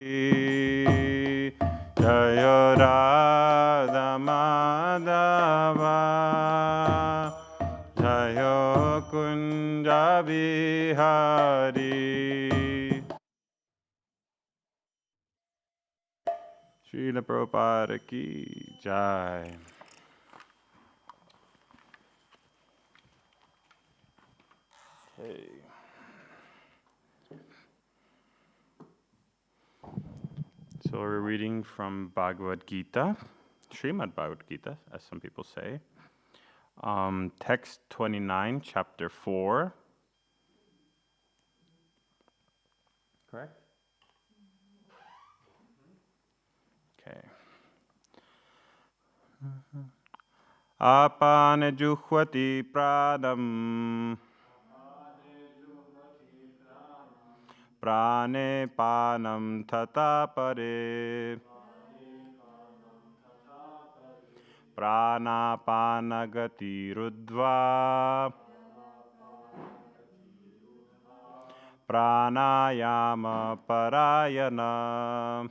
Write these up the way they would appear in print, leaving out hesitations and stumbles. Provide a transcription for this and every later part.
Jaya Radha Madhava Jaya Kunja Bihari. Srila Prabhupada ki Jai. Hey. So we're reading from Bhagavad Gita, Srimad-Bhagavatam, as some people say. Text 29, chapter 4. Correct? Okay. Apane juhvati pradam prane panam tata pare pranapanagati rudva pranayama parayana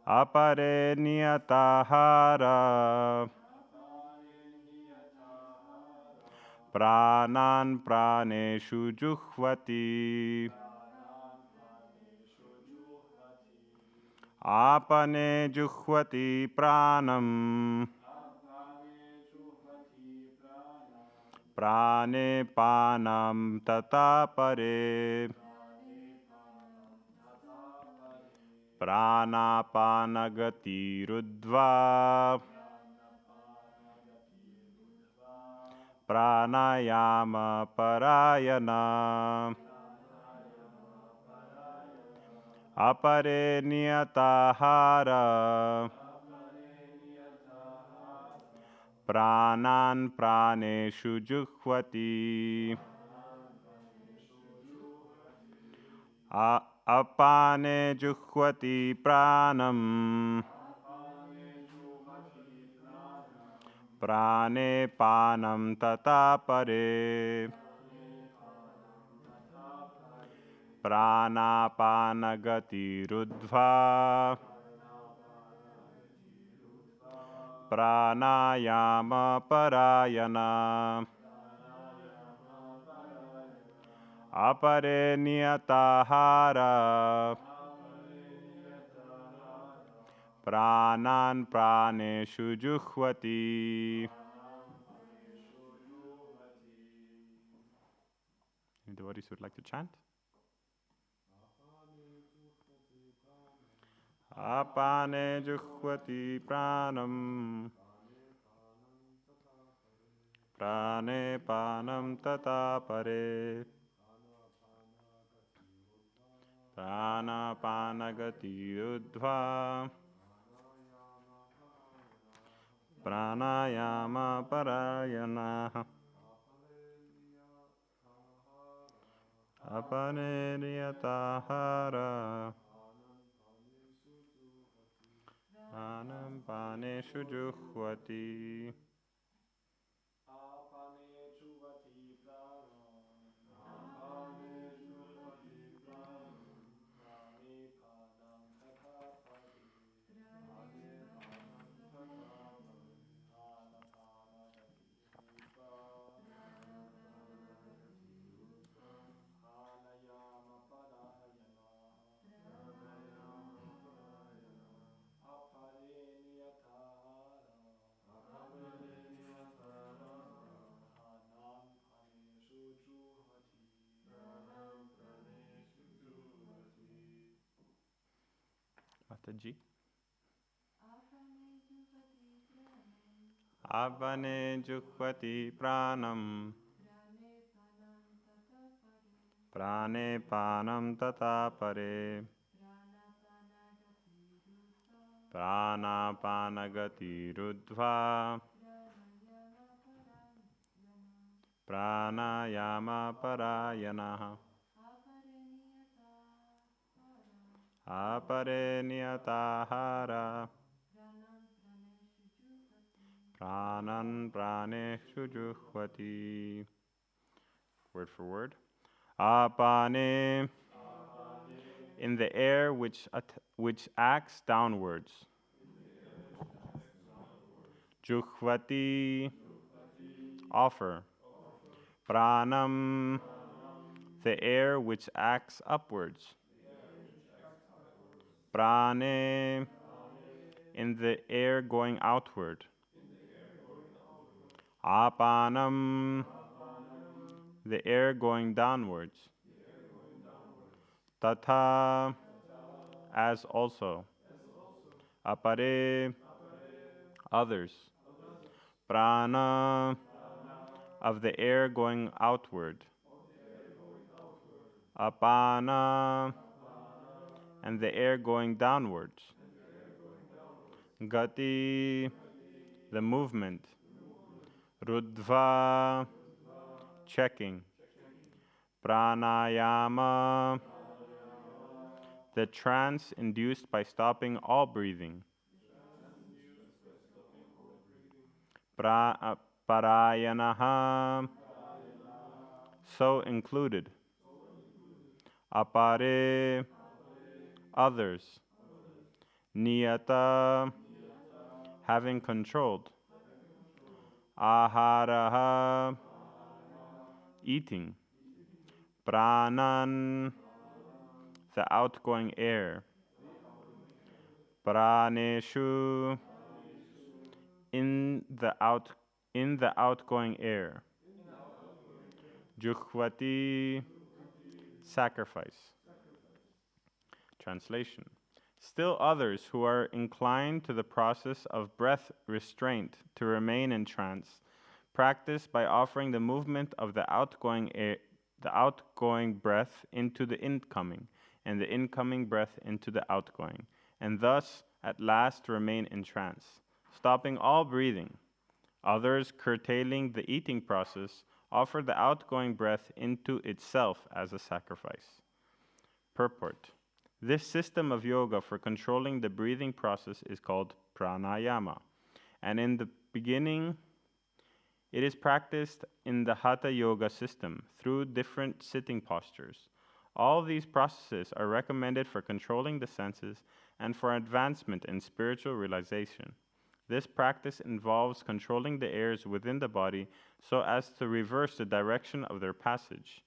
apare niyatahara pranan praneshu juhvati apane juhvati pranam prane panam tata pare pranapanagati rudva pranayama parayana apare niyatahara pranan praneshu juhvati apane juhvati pranam prane panam tata pare pranapanagati rudva pranayama parayana apare niyatahara pranan praneshu juhvati. Any devotees who would like to chant? Apane juhvati pranam prane panam tata pare pranapanagati udva pranayama parayana apane niyatahara pranam paneshu juhvati. Mataji. Apane juhvati pranam prane panam tata pare pranapanagati rudva pranayama parayana apare niyatahara pranan praneshu juhvati. Word for word. Apane in the air which acts downwards. Juhvati, offer. Pranam, the air which acts upwards. Prane, in the air going outward. Apanam, the air going downwards. Tatha, as also. Apare, others. Prana, of the air going outward. Apana, and the air going downwards. Gati, the movement. Rudva, checking. Pranayama, the trance induced by stopping all breathing. Parayanaha, so included. Apare, others. Niyata, having controlled. Aharaha, eating. Pranan, the outgoing air. Praneshu, in the outgoing air. Juhvati, sacrifice. Translation. Still others who are inclined to the process of breath restraint to remain in trance, practice by offering the movement of the outgoing air, the outgoing breath into the incoming, and the incoming breath into the outgoing, and thus at last remain in trance, stopping all breathing. Others, curtailing the eating process, offer the outgoing breath into itself as a sacrifice. Purport. This system of yoga for controlling the breathing process is called pranayama, and in the beginning, it is practiced in the hatha yoga system through different sitting postures. All these processes are recommended for controlling the senses and for advancement in spiritual realization. This practice involves controlling the airs within the body so as to reverse the direction of their passage.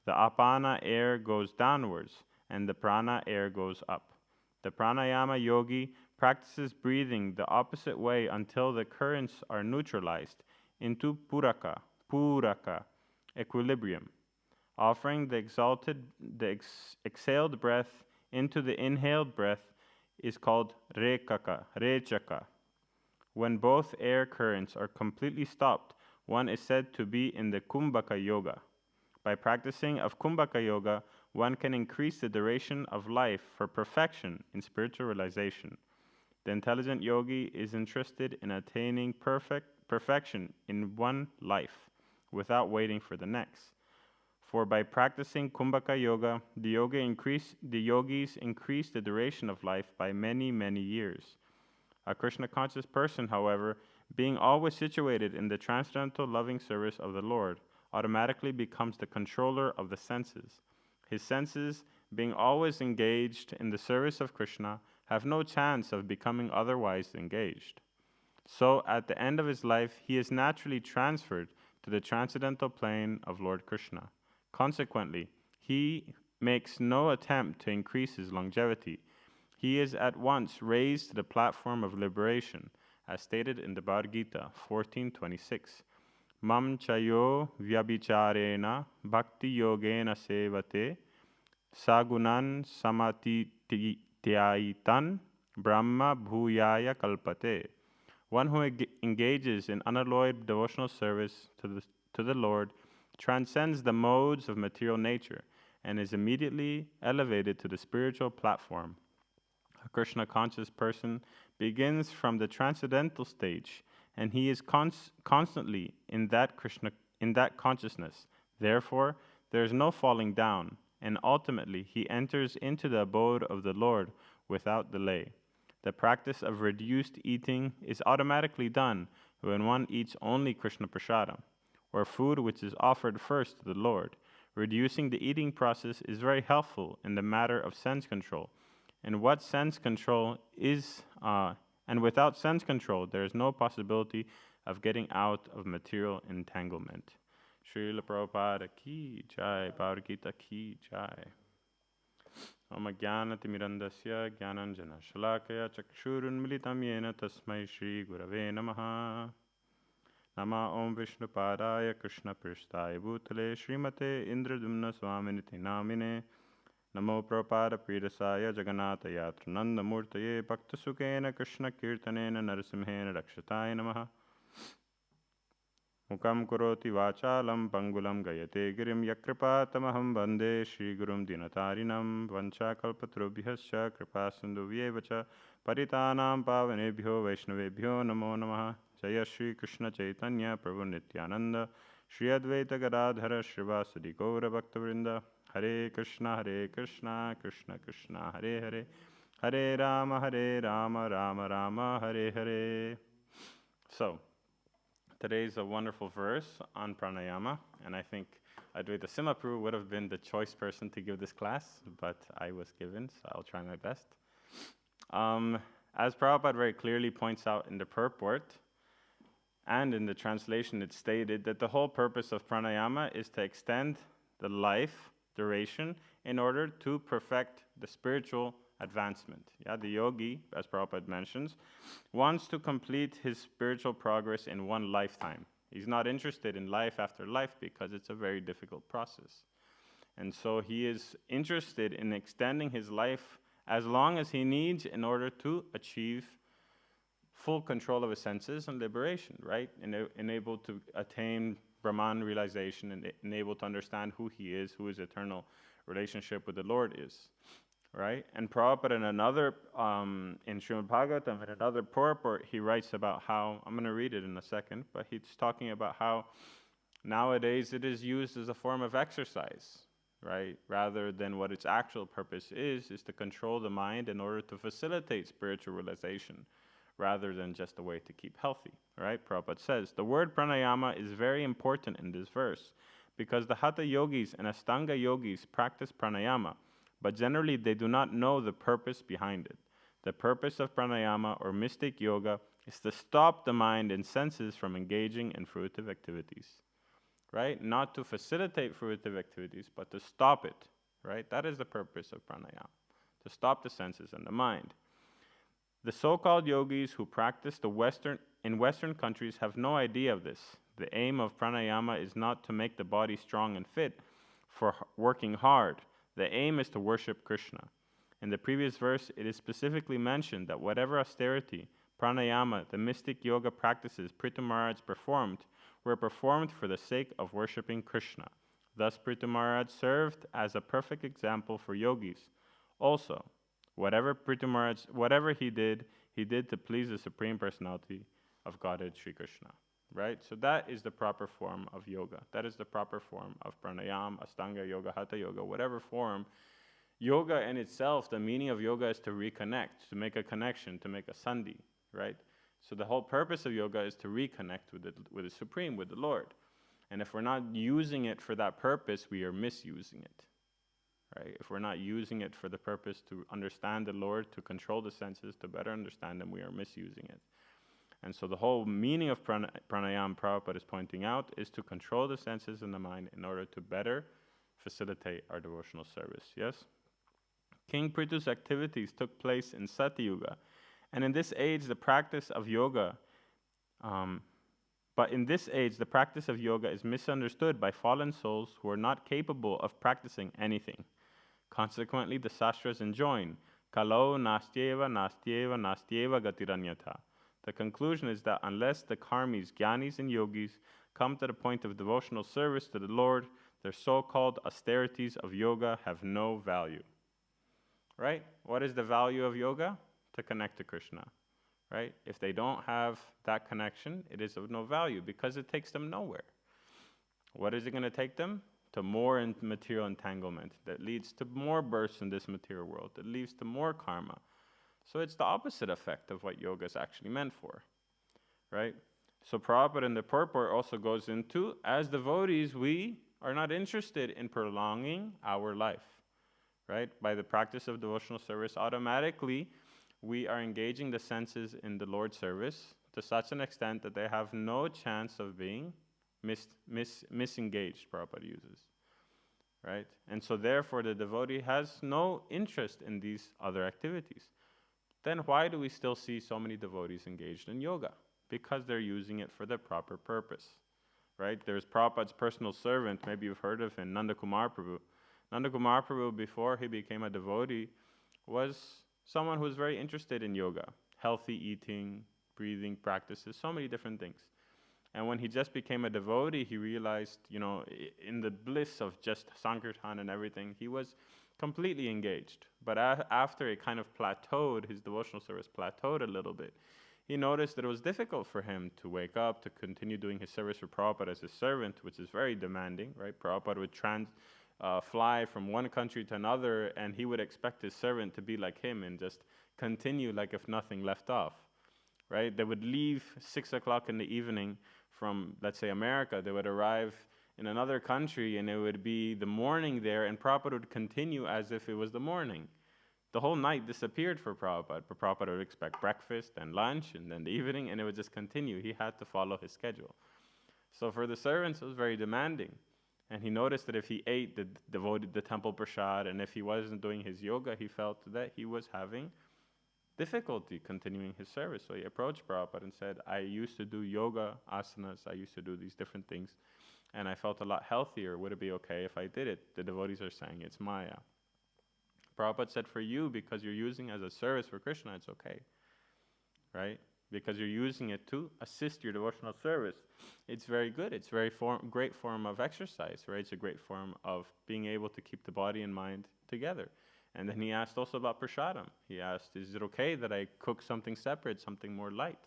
The apana air goes downwards, and the prana air goes up. The pranayama yogi practices breathing the opposite way until the currents are neutralized into puraka, equilibrium. Offering the exhaled breath into the inhaled breath is called rechaka. When both air currents are completely stopped, one is said to be in the kumbhaka yoga. By practicing of kumbhaka yoga, one can increase the duration of life for perfection in spiritual realization. The intelligent yogi is interested in attaining perfection in one life without waiting for the next. For by practicing kumbhaka yoga, the yogis increase the duration of life by many, many years. A Krishna-conscious person, however, being always situated in the transcendental loving service of the Lord, automatically becomes the controller of the senses. His senses, being always engaged in the service of Krishna, have no chance of becoming otherwise engaged. So, at the end of his life, he is naturally transferred to the transcendental plane of Lord Krishna. Consequently, he makes no attempt to increase his longevity. He is at once raised to the platform of liberation, as stated in the Bhagavad Gita 14:26. Mam chayo vyabhicharena bhakti yogena sevate sagunan samatityayitan brahma bhuyaya kalpate. One who engages in unalloyed devotional service to the Lord transcends the modes of material nature and is immediately elevated to the spiritual platform. A Krishna-conscious person begins from the transcendental stage, and he is constantly in that consciousness. Therefore, there is no falling down, and ultimately he enters into the abode of the Lord without delay. The practice of reduced eating is automatically done when one eats only Krishna Prasada, or food which is offered first to the Lord. reducing the eating process is very helpful in the matter of sense control. And what sense control is, and without sense control, there is no possibility of getting out of material entanglement. Srila Prabhupada ki jai, Bhagavad-gītā ki jai. Homa Yajna timirandasya jnananjana shalakaya chakshurunmilitam yena tasmai Shri Gurave namaha. Nama Om Vishnupadaya Krishna Prishtaya Bhutale Srimate Indradumna Swaminiti Namine. Namo Prabhupada Pridasaya Jagannatha Yatrananda Murtaye Bhakta Sukena Krishna Kirtanena Narasimhena Rakshataya Namaha. Mukam Kuroti Vachalam Pangulam Gayate Girim Yakripa Tamaham Bande Shri Gurum Dinatarinam Vancha Kalpatrubhyascha Kripa Sindhuvyevacha Paritanam Pavanebhyo Vaishnavebhyo Namo Namaha. Jaya Shri Krishna Chaitanya Prabhu Nityananda Shri Advaita Gadadhara Srivasadi Gaura Bhaktavrinda. Hare Krishna, Krishna Krishna, Hare Hare, Hare Rama, Rama Rama, Hare Hare. So, today's a wonderful verse on pranayama, and I think Advaita Simapru would have been the choice person to give this class, but I was given, so I'll try my best. As Prabhupada very clearly points out in the purport, and in the translation it's stated that the whole purpose of pranayama is to extend the life duration in order to perfect the spiritual advancement. Yeah, the yogi, as Prabhupada mentions, wants to complete his spiritual progress in one lifetime. He's not interested in life after life because it's a very difficult process. And so he is interested in extending his life as long as he needs in order to achieve full control of his senses and liberation, right? Enabled to attain Brahman realization and able to understand who he is, who his eternal relationship with the Lord is, right? And Prabhupada in another, in Srimad-Bhagavatam, in another purport, he writes about how, I'm going to read it in a second, but he's talking about how nowadays it is used as a form of exercise, right? Rather than what its actual purpose is to control the mind in order to facilitate spiritual realization, rather than just a way to keep healthy, right? Prabhupada says, the word pranayama is very important in this verse because the hatha yogis and ashtanga yogis practice pranayama, but generally they do not know the purpose behind it. The purpose of pranayama or mystic yoga is to stop the mind and senses from engaging in fruitive activities, right? Not to facilitate fruitive activities, but to stop it, right? That is the purpose of pranayama, to stop the senses and the mind. The so-called yogis who practice in Western countries have no idea of this. The aim of pranayama is not to make the body strong and fit for working hard. The aim is to worship Krishna. In the previous verse, it is specifically mentioned that whatever austerity, pranayama, the mystic yoga practices Prithu Maharaj performed, were performed for the sake of worshipping Krishna. Thus, Prithu Maharaj served as a perfect example for yogis. Also, whatever he did to please the Supreme Personality of Godhead, Sri Krishna, right? So that is the proper form of yoga. That is the proper form of pranayama, ashtanga yoga, hatha yoga, whatever form. Yoga in itself, the meaning of yoga is to reconnect, to make a connection, to make a sandhi, right? So the whole purpose of yoga is to reconnect with the Supreme, with the Lord. And if we're not using it for that purpose, we are misusing it. Right? If we're not using it for the purpose to understand the Lord, to control the senses, to better understand them, we are misusing it. And so the whole meaning of pranayama, Prabhupada is pointing out, is to control the senses and the mind in order to better facilitate our devotional service. Yes? King Prithu's activities took place in Satyuga, and in this age the practice of yoga is misunderstood by fallen souls who are not capable of practicing anything. Consequently, the Shastras enjoin, Kalo nastyeva gatiranyata. The conclusion is that unless the karmis, jnanis, and yogis come to the point of devotional service to the Lord, their so-called austerities of yoga have no value. Right? What is the value of yoga? To connect to Krishna. Right? If they don't have that connection, it is of no value because it takes them nowhere. What is it going to take them? To more material entanglement that leads to more births in this material world, that leads to more karma. So it's the opposite effect of what yoga is actually meant for, right? So Prabhupada in the purport also goes into, as devotees, we are not interested in prolonging our life, right? By the practice of devotional service, automatically we are engaging the senses in the Lord's service to such an extent that they have no chance of being misengaged, Prabhupada uses, right? And so therefore the devotee has no interest in these other activities. Then why do we still see so many devotees engaged in yoga? Because they're using it for the proper purpose, right? There's Prabhupada's personal servant, maybe you've heard of him, Nanda Kumar Prabhu. Nanda Kumar Prabhu, before he became a devotee, was someone who was very interested in yoga, healthy eating, breathing practices, so many different things. And when he just became a devotee, he realized, in the bliss of just Sankirtan and everything, he was completely engaged. But after it kind of plateaued, his devotional service plateaued a little bit, he noticed that it was difficult for him to wake up, to continue doing his service for Prabhupada as a servant, which is very demanding, right? Prabhupada would fly from one country to another, and he would expect his servant to be like him and just continue like if nothing left off, right? They would leave 6 o'clock in the evening from, let's say, America. They would arrive in another country, and it would be the morning there, and Prabhupada would continue as if it was the morning. The whole night disappeared for Prabhupada, but Prabhupada would expect breakfast and lunch and then the evening, and it would just continue. He had to follow his schedule. So for the servants, it was very demanding. And he noticed that if he ate the temple prasad, and if he wasn't doing his yoga, he felt that he was having difficulty continuing his service. So he approached Prabhupada and said, I used to do yoga, asanas, I used to do these different things, and I felt a lot healthier. Would it be okay if I did it? The devotees are saying it's Maya. Prabhupada said, for you, because you're using it as a service for Krishna, it's okay, right? Because you're using it to assist your devotional service. It's very good. It's a very great form of exercise, right? It's a great form of being able to keep the body and mind together. And then he asked also about prasadam. He asked, is it okay that I cook something separate, something more light,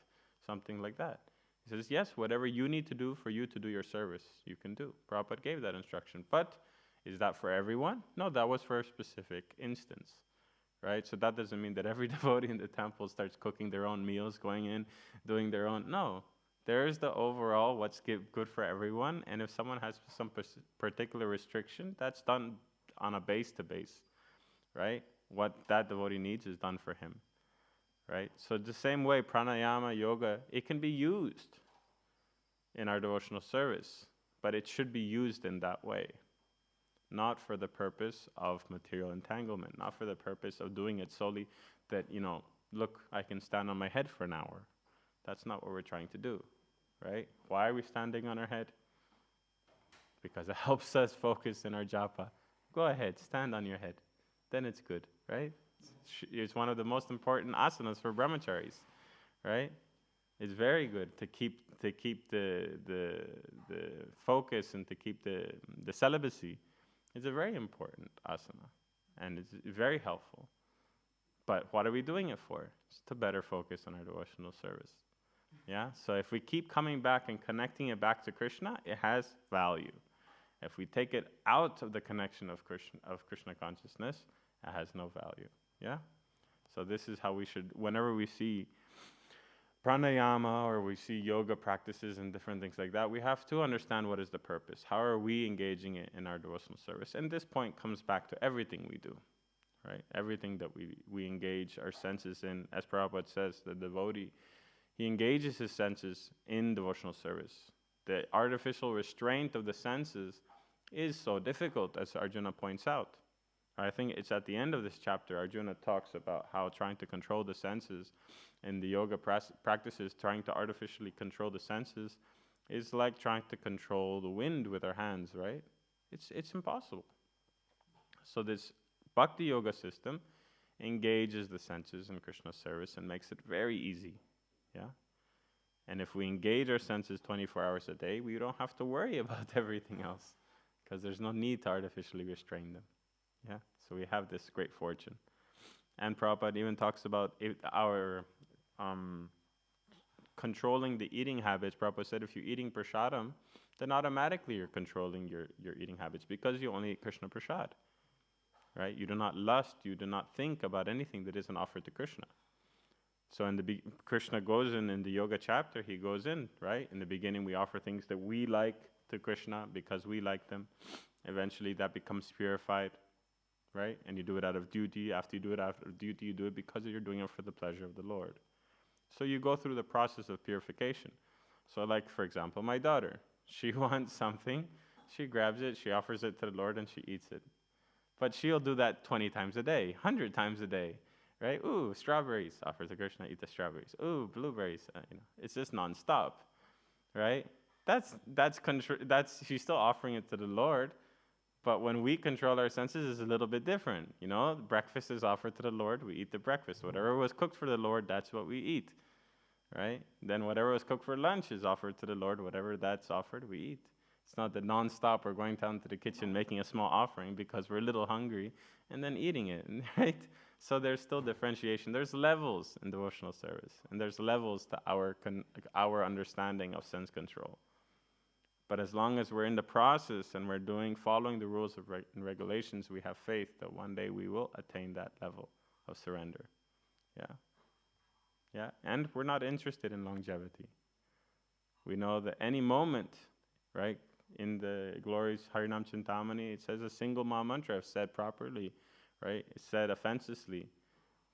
something like that? He says, yes, whatever you need to do for you to do your service, you can do. Prabhupada gave that instruction. But is that for everyone? No, that was for a specific instance, right? So that doesn't mean that every devotee in the temple starts cooking their own meals, going in, doing their own. No, there's the overall what's good for everyone. And if someone has some particular restriction, that's done on a base-to-base, right? What that devotee needs is done for him, right? So the same way, pranayama, yoga, it can be used in our devotional service, but it should be used in that way. Not for the purpose of material entanglement, not for the purpose of doing it solely that, look, I can stand on my head for an hour. That's not what we're trying to do, right? Why are we standing on our head? Because it helps us focus in our japa. Go ahead, stand on your head. Then it's good, right? It's one of the most important asanas for brahmacharis, right? It's very good to keep the focus and to keep the celibacy. It's a very important asana, and it's very helpful. But what are we doing it for? It's to better focus on our devotional service. Yeah? So if we keep coming back and connecting it back to Krishna, it has value. If we take it out of the connection of Krishna consciousness, it has no value. Yeah? So this is how we should, whenever we see pranayama or we see yoga practices and different things like that, we have to understand what is the purpose. How are we engaging it in our devotional service? And this point comes back to everything we do, right? Everything that we engage our senses in. As Prabhupada says, the devotee, he engages his senses in devotional service. The artificial restraint of the senses is so difficult, as Arjuna points out. I think it's at the end of this chapter, Arjuna talks about how trying to control the senses in the yoga practices, trying to artificially control the senses, is like trying to control the wind with our hands, right? It's impossible. So this bhakti yoga system engages the senses in Krishna's service and makes it very easy, yeah? And if we engage our senses 24 hours a day, we don't have to worry about everything else, because there's no need to artificially restrain them. Yeah, so we have this great fortune. And Prabhupada even talks about our controlling the eating habits. Prabhupada said if you're eating prasadam, then automatically you're controlling your eating habits, because you only eat Krishna prasad, right? You do not lust, you do not think about anything that isn't offered to Krishna. So Krishna goes in the yoga chapter, he goes in, right? In the beginning we offer things that we like to Krishna because we like them. Eventually that becomes purified, right? And you do it out of duty. After you do it out of duty, you do it because you're doing it for the pleasure of the Lord. So you go through the process of purification. So like, for example, my daughter, she wants something, she grabs it, she offers it to the Lord, and she eats it. But she'll do that 20 times a day, 100 times a day, right? Ooh, strawberries, offer to Krishna, eat the strawberries. Ooh, blueberries, it's just nonstop, right? That's she's still offering it to the Lord, but when we control our senses, it's a little bit different. Breakfast is offered to the Lord, we eat the breakfast. Whatever was cooked for the Lord, that's what we eat, right? Then whatever was cooked for lunch is offered to the Lord, whatever that's offered, we eat. It's not that non-stop we're going down to the kitchen making a small offering because we're a little hungry and then eating it, right? So there's still differentiation. There's levels in devotional service, and there's levels to our understanding of sense control. But as long as we're in the process and we're following the rules and regulations, we have faith that one day we will attain that level of surrender. Yeah. And we're not interested in longevity. We know that any moment, right? In the glorious Harinam Chintamani, it says a single Maha Mantra, if said properly, right? It's said offensively,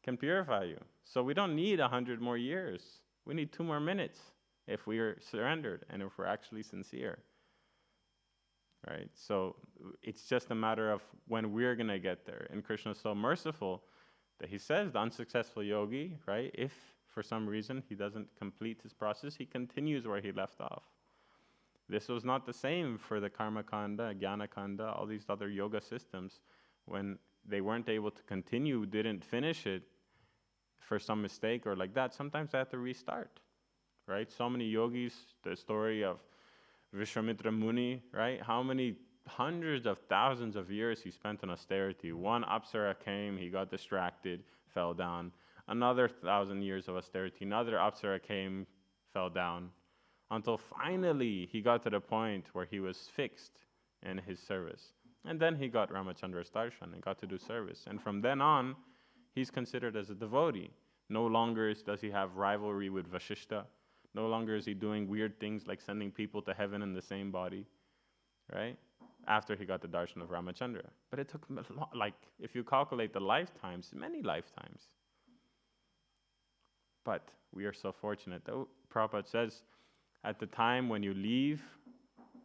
can purify you. So we don't need 100 more years. We need 2 more minutes if we are surrendered and if we're actually sincere, right? So it's just a matter of when we're going to get there. And Krishna is so merciful that he says the unsuccessful yogi, right? If for some reason he doesn't complete his process, he continues where he left off. This was not the same for the Karma Kanda, Jnana Kanda, all these other yoga systems. When they weren't able to continue, didn't finish it for some mistake or like that, sometimes they have to restart, right? So many yogis, the story of Vishwamitra Muni, right? How many hundreds of thousands of years he spent on austerity. One Apsara came, he got distracted, fell down. Another 1,000 years of austerity, another Apsara came, fell down. Until finally he got to the point where he was fixed in his service. And then he got Ramachandra's darshan and got to do service. And from then on, he's considered as a devotee. No longer does he have rivalry with Vashishta. No longer is he doing weird things like sending people to heaven in the same body, right? After he got the darshan of Ramachandra. But it took him a lot, like if you calculate the lifetimes, many lifetimes. But we are so fortunate. Though Prabhupada says, at the time when you leave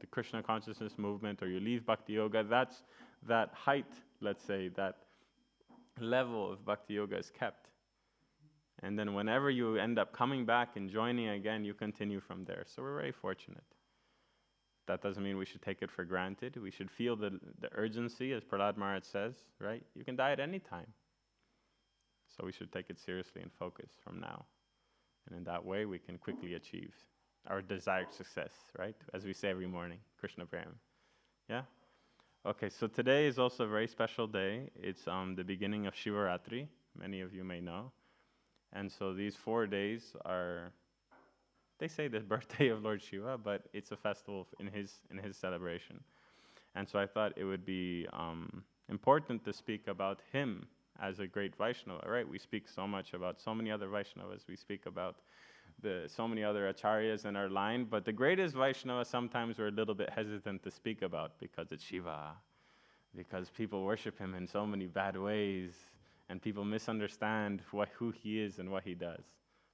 the Krishna consciousness movement or you leave Bhakti Yoga, that's that height, let's say, that level of Bhakti Yoga is kept. And then whenever you end up coming back and joining again, you continue from there. So we're very fortunate. That doesn't mean we should take it for granted. We should feel the urgency, as Prahlad Maharaj says, right? You can die at any time. So we should take it seriously and focus from now. And in that way, we can quickly achieve our desired success, right? As we say every morning, Krishna Prem. Yeah? Okay, so today is also a very special day. It's the beginning of Shivaratri, many of you may know. And so these 4 days are, they say the birthday of Lord Shiva, but it's a festival in his celebration. And so I thought it would be important to speak about him as a great Vaishnava, right? We speak so much about so many other Vaishnavas. We speak about so many other acharyas in our line, but the greatest Vaishnava sometimes we're a little bit hesitant to speak about because it's Shiva, because people worship him in so many bad ways, and people misunderstand who he is and what he does.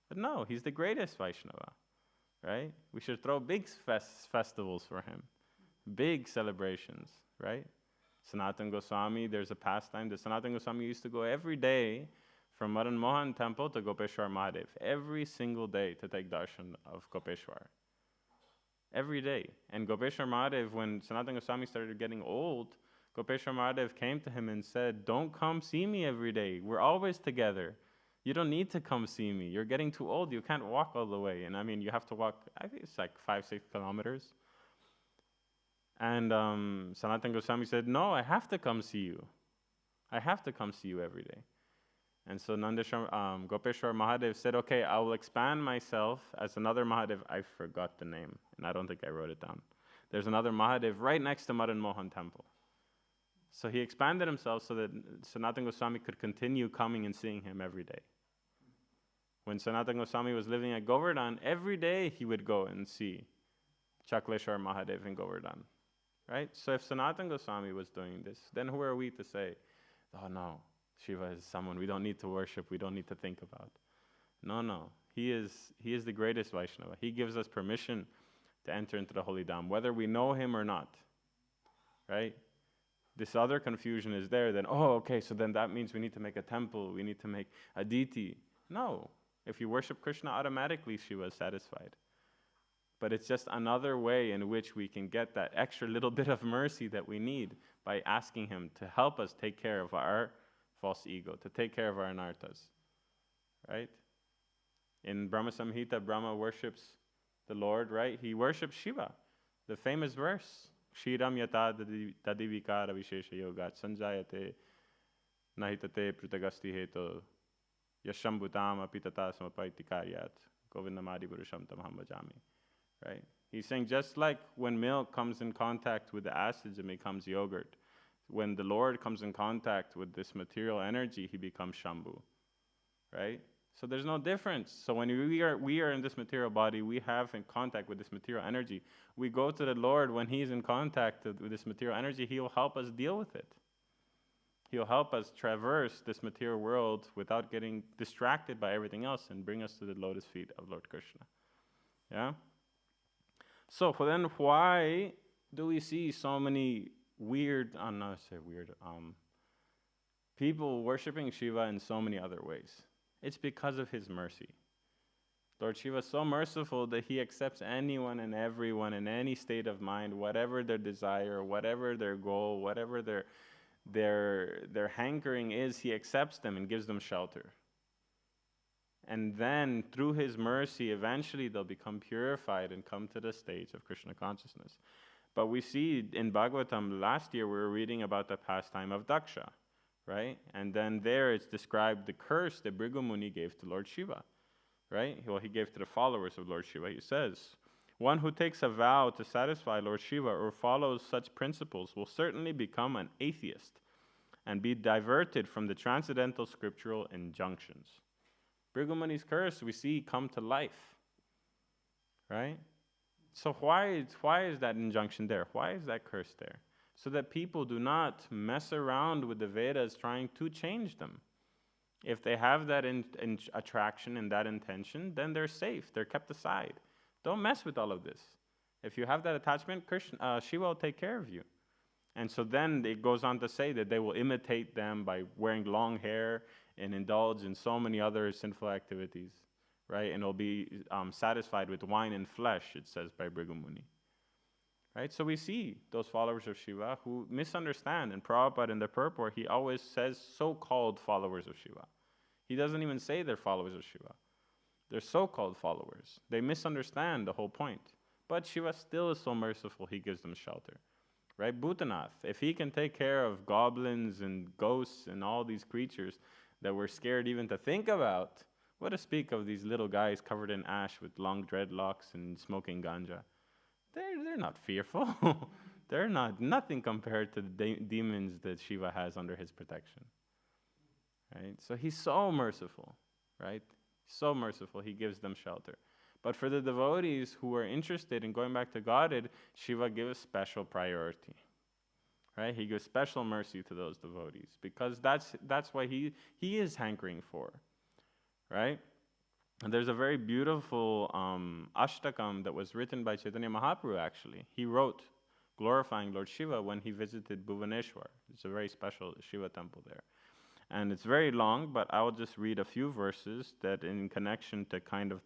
But no, he's the greatest Vaishnava, right? We should throw big festivals for him, big celebrations, right? Sanatana Goswami, there's a pastime that Sanatana Goswami used to go every day from Madan Mohan temple to Gopeshwar Mahadev, every single day to take darshan of Gopeshwar. Every day. And Gopeshwar Mahadev, when Sanatana Goswami started getting old, Gopeshwar Mahadev came to him and said, "Don't come see me every day. We're always together. You don't need to come see me. You're getting too old. You can't walk all the way." And I mean, you have to walk, I think it's like 5-6 kilometers. And Sanatana Goswami said, "No, I have to come see you. I have to come see you every day." And so Gopeshwar Mahadev said, "Okay, I will expand myself as another Mahadev." I forgot the name, and I don't think I wrote it down. There's another Mahadev right next to Madan Mohan temple. So he expanded himself so that Sanatana Goswami could continue coming and seeing him every day. When Sanatana Goswami was living at Govardhan, every day he would go and see Chakleshwar Mahadev in Govardhan. Right? So if Sanatana Goswami was doing this, then who are we to say, oh no, Shiva is someone we don't need to worship, we don't need to think about. No. He is the greatest Vaishnava. He gives us permission to enter into the holy dham, whether we know him or not. Right? This other confusion is there, then, okay, so then that means we need to make a temple, we need to make a deity. No. If you worship Krishna, automatically Shiva is satisfied. But it's just another way in which we can get that extra little bit of mercy that we need by asking him to help us take care of our false ego, to take care of our anarthas. Right? In Brahma Samhita, Brahma worships the Lord, right? He worships Shiva. The famous verse, Kshiram yata tadivikara vishesha yogat sanjayate nahitate pritagasti heto yashambhutam apitata samapaiti karyat govindamadi purusham tamaham bhajami. Right? He's saying just like when milk comes in contact with the acids, it becomes yogurt. When the Lord comes in contact with this material energy, he becomes Shambhu. Right? So there's no difference. So when we are in this material body, we have in contact with this material energy. We go to the Lord when he's in contact with this material energy, he will help us deal with it. He'll help us traverse this material world without getting distracted by everything else and bring us to the lotus feet of Lord Krishna. Yeah? So then why do we see so many people worshiping Shiva in so many other ways? It's because of his mercy. Lord Shiva is so merciful that he accepts anyone and everyone in any state of mind, whatever their desire, whatever their goal, whatever their hankering is, he accepts them and gives them shelter. And then, through his mercy, eventually they'll become purified and come to the stage of Krishna consciousness. But we see in Bhagavatam, last year we were reading about the pastime of Daksha, right? And then there it's described the curse that Bhrigu Muni gave to Lord Shiva, right? Well, he gave to the followers of Lord Shiva. He says, one who takes a vow to satisfy Lord Shiva or follows such principles will certainly become an atheist and be diverted from the transcendental scriptural injunctions. Bhrigu Muni's curse we see come to life, right? So why is that injunction there? Why is that curse there? So that people do not mess around with the Vedas trying to change them. If they have that attraction and that intention, then they're safe. They're kept aside. Don't mess with all of this. If you have that attachment, Shiva will take care of you. And so then it goes on to say that they will imitate them by wearing long hair and indulge in so many other sinful activities, right? And will be satisfied with wine and flesh, it says by Bhrigu Muni. Right? So we see those followers of Shiva who misunderstand. And Prabhupada in the purport, he always says so-called followers of Shiva. He doesn't even say they're followers of Shiva. They're so-called followers. They misunderstand the whole point. But Shiva still is so merciful, he gives them shelter. Right? Bhutanath, if he can take care of goblins and ghosts and all these creatures that we're scared even to think about, what to speak of these little guys covered in ash with long dreadlocks and smoking ganja? They're not fearful. They're nothing compared to the demons that Shiva has under his protection. Right? So he's so merciful, right? So merciful, he gives them shelter. But for the devotees who are interested in going back to Godhead, Shiva gives special priority. Right? He gives special mercy to those devotees because that's what he is hankering for. Right? And there's a very beautiful ashtakam that was written by Chaitanya Mahaprabhu actually. He wrote glorifying Lord Shiva when he visited Bhuvaneshwar. It's a very special Shiva temple there. And it's very long, but I will just read a few verses that in connection to kind of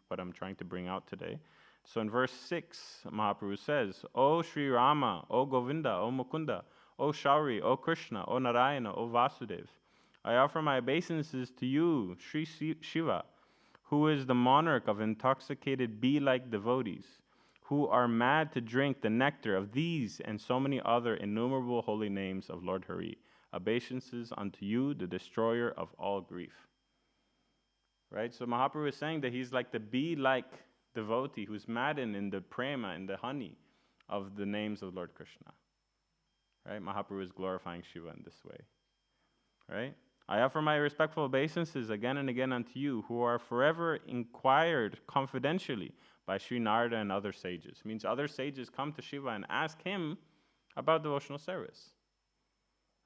what I'm trying to bring out today. So in verse 6, Mahaprabhu says, O Sri Rama, O Govinda, O Mukunda, O Shauri, O Krishna, O Narayana, O Vasudev, I offer my obeisances to you, Sri Shiva, who is the monarch of intoxicated bee-like devotees, who are mad to drink the nectar of these and so many other innumerable holy names of Lord Hari. Obeisances unto you, the destroyer of all grief. Right? So Mahaprabhu is saying that he's like the bee-like devotee who's maddened in the prema, in the honey of the names of Lord Krishna. Right? Mahaprabhu is glorifying Shiva in this way. Right? I offer my respectful obeisances again and again unto you, who are forever inquired confidentially by Sri Narada and other sages. It means other sages come to Shiva and ask him about devotional service,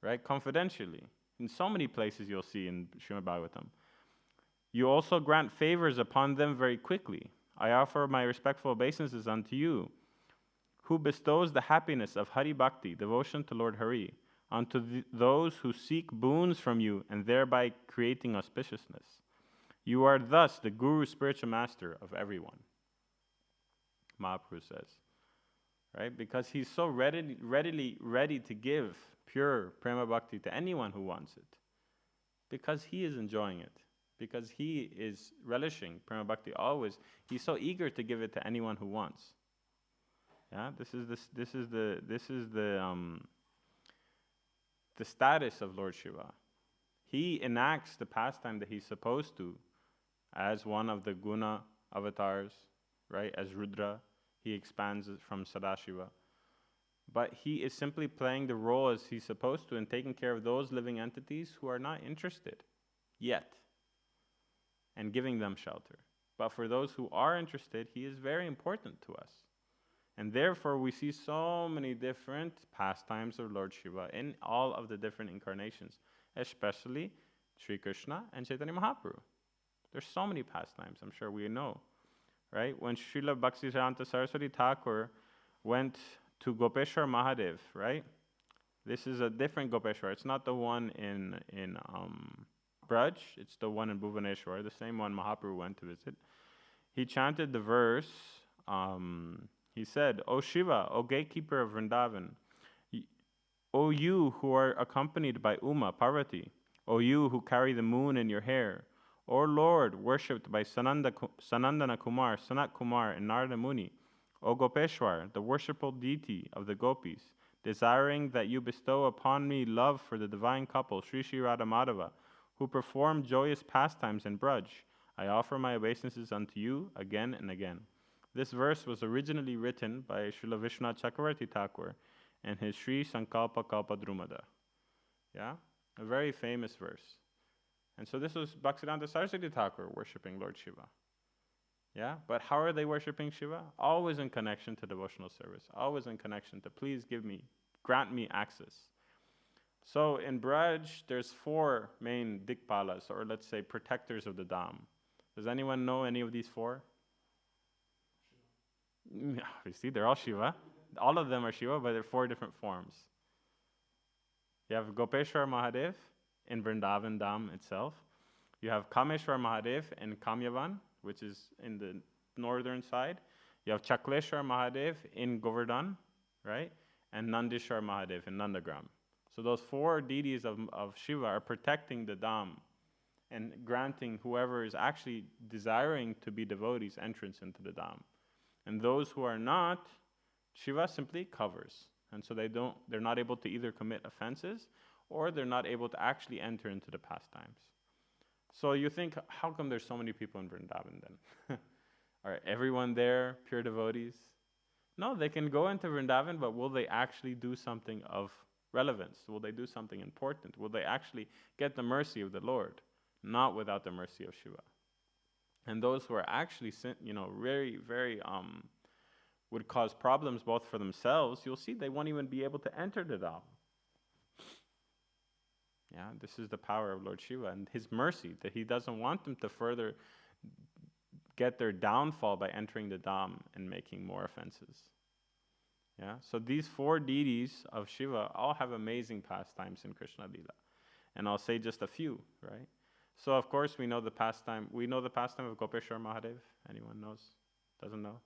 right? Confidentially. In so many places you'll see in Srimad-Bhagavatam. You also grant favors upon them very quickly. I offer my respectful obeisances unto you, who bestows the happiness of Hari Bhakti, devotion to Lord Hari, unto those who seek boons from you and thereby creating auspiciousness. You are thus the Guru, spiritual master of everyone. Mahaprabhu says, right? Because he's so ready to give pure prema bhakti to anyone who wants it. Because he is enjoying it. Because he is relishing prema bhakti always. He's so eager to give it to anyone who wants. Yeah, this is the status of Lord Shiva. He enacts the pastime that he's supposed to as one of the guna avatars, right? As Rudra, he expands it from Sadashiva. But he is simply playing the role as he's supposed to and taking care of those living entities who are not interested yet and giving them shelter. But for those who are interested, he is very important to us. And therefore, we see so many different pastimes of Lord Shiva in all of the different incarnations, especially Sri Krishna and Chaitanya Mahaprabhu. There's so many pastimes, I'm sure we know, right? When Srila Bhaktisiddhanta Saraswati Thakur went to Gopeshwar Mahadev, right? This is a different Gopeshwar. It's not the one in Braj. It's the one in Bhuvaneshwar, the same one Mahaprabhu went to visit. He chanted the verse. He said, O Shiva, O gatekeeper of Vrindavan, O you who are accompanied by Uma, Parvati, O you who carry the moon in your hair, O Lord, worshipped by Sanandana Kumar, Sanat Kumar, and Narada Muni, O Gopeshwar, the worshipful deity of the gopis, desiring that you bestow upon me love for the divine couple, Sri Sri Radha Madhava, who perform joyous pastimes in Braj, I offer my obeisances unto you again and again. This verse was originally written by Srila Vishwanath Chakravarti Thakur and his Sri Sankalpa Kalpa Drumada. Yeah? A very famous verse. And so this was Bhaktisiddhanta Saraswati Thakur worshipping Lord Shiva. Yeah? But how are they worshipping Shiva? Always in connection to devotional service. Always in connection to please grant me access. So in Braj, there's 4 main Dikpalas, or let's say protectors of the Dham. Does anyone know any of these 4? You see, they're all Shiva. All of them are Shiva, but they're 4 different forms. You have Gopeshwar Mahadev in Vrindavan Dham itself. You have Kameshwar Mahadev in Kamyavan, which is in the northern side. You have Chakleshwar Mahadev in Govardhan, right? And Nandishwar Mahadev in Nandagram. So those 4 deities of Shiva are protecting the Dham and granting whoever is actually desiring to be devotees entrance into the Dham. And those who are not, Shiva simply covers. And so they're not able to either commit offenses or they're not able to actually enter into the pastimes. So you think, how come there's so many people in Vrindavan then? Are everyone there pure devotees? No, they can go into Vrindavan, but will they actually do something of relevance? Will they do something important? Will they actually get the mercy of the Lord? Not without the mercy of Shiva. And those who are actually, very, very, would cause problems both for themselves, you'll see they won't even be able to enter the Dham. Yeah, this is the power of Lord Shiva and his mercy, that he doesn't want them to further get their downfall by entering the Dham and making more offenses. Yeah, so these 4 deities of Shiva all have amazing pastimes in Krishna Lila. And I'll say just a few, right? So of course we know the pastime of Gopeshwar Mahadev. Anyone knows? Doesn't know?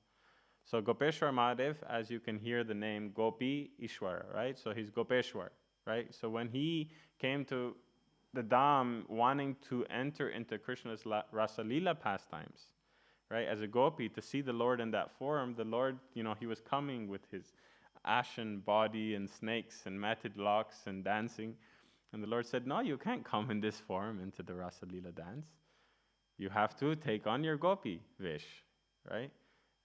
So Gopeshwar Mahadev, as you can hear the name Gopi Ishwara, right? So he's Gopeshwar, right? So when he came to the Dham wanting to enter into Krishna's Rasa Lila pastimes, right? As a gopi, to see the Lord in that form, the Lord, he was coming with his ashen body and snakes and matted locks and dancing. And the Lord said, no, you can't come in this form into the Rasa Lila dance. You have to take on your gopi vish, right?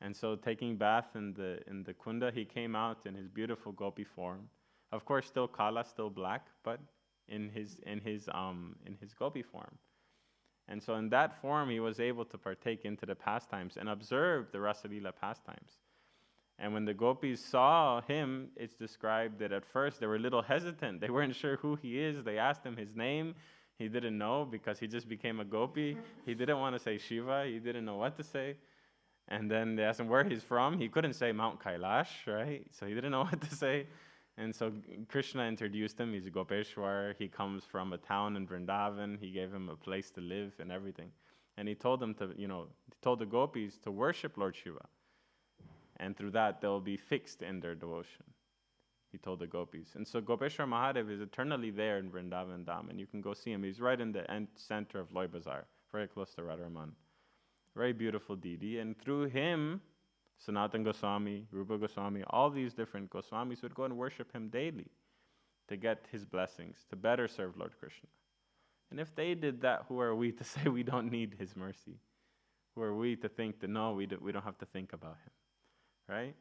And so taking bath in the kunda, he came out in his beautiful gopi form. Of course, still kala, still black, but in his gopi form. And so in that form, he was able to partake into the pastimes and observe the Rasa Leela pastimes. And when the gopis saw him, it's described that at first they were a little hesitant. They weren't sure who he is. They asked him his name. He didn't know because he just became a gopi. He didn't want to say Shiva. He didn't know what to say. And then they asked him where he's from. He couldn't say Mount Kailash, right? So he didn't know what to say. And so Krishna introduced him. He's a Gopeshwar. He comes from a town in Vrindavan. He gave him a place to live and everything. And he told them to, he told the gopis to worship Lord Shiva. And through that, they'll be fixed in their devotion. He told the gopis. And so Gopeshwar Mahadev is eternally there in Vrindavan Dham. And you can go see him. He's right in the center of Loy Bazar, very close to Radharaman. Very beautiful deity. And through him, Sanatan Goswami, Rupa Goswami, all these different Goswamis would go and worship him daily to get his blessings, to better serve Lord Krishna. And if they did that, who are we to say we don't need his mercy? Who are we to think that, no, we don't have to think about him, right?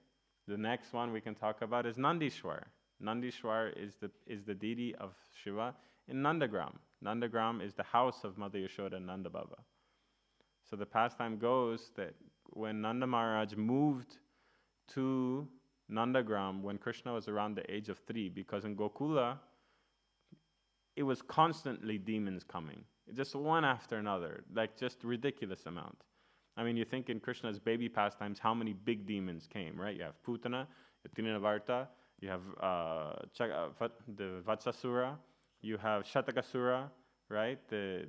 The next one we can talk about is Nandishwar. Nandishwar is the deity of Shiva in Nandagram. Nandagram is the house of Mother Yashoda and Nanda Baba. So the pastime goes that when Nanda Maharaj moved to Nandagram when Krishna was around the age of 3, because in Gokula, it was constantly demons coming, just one after another, like just ridiculous amount. I mean, you think in Krishna's baby pastimes, how many big demons came, right? You have Putana, Trinavarta, you have the Vatsasura, you have Shatakasura, right? The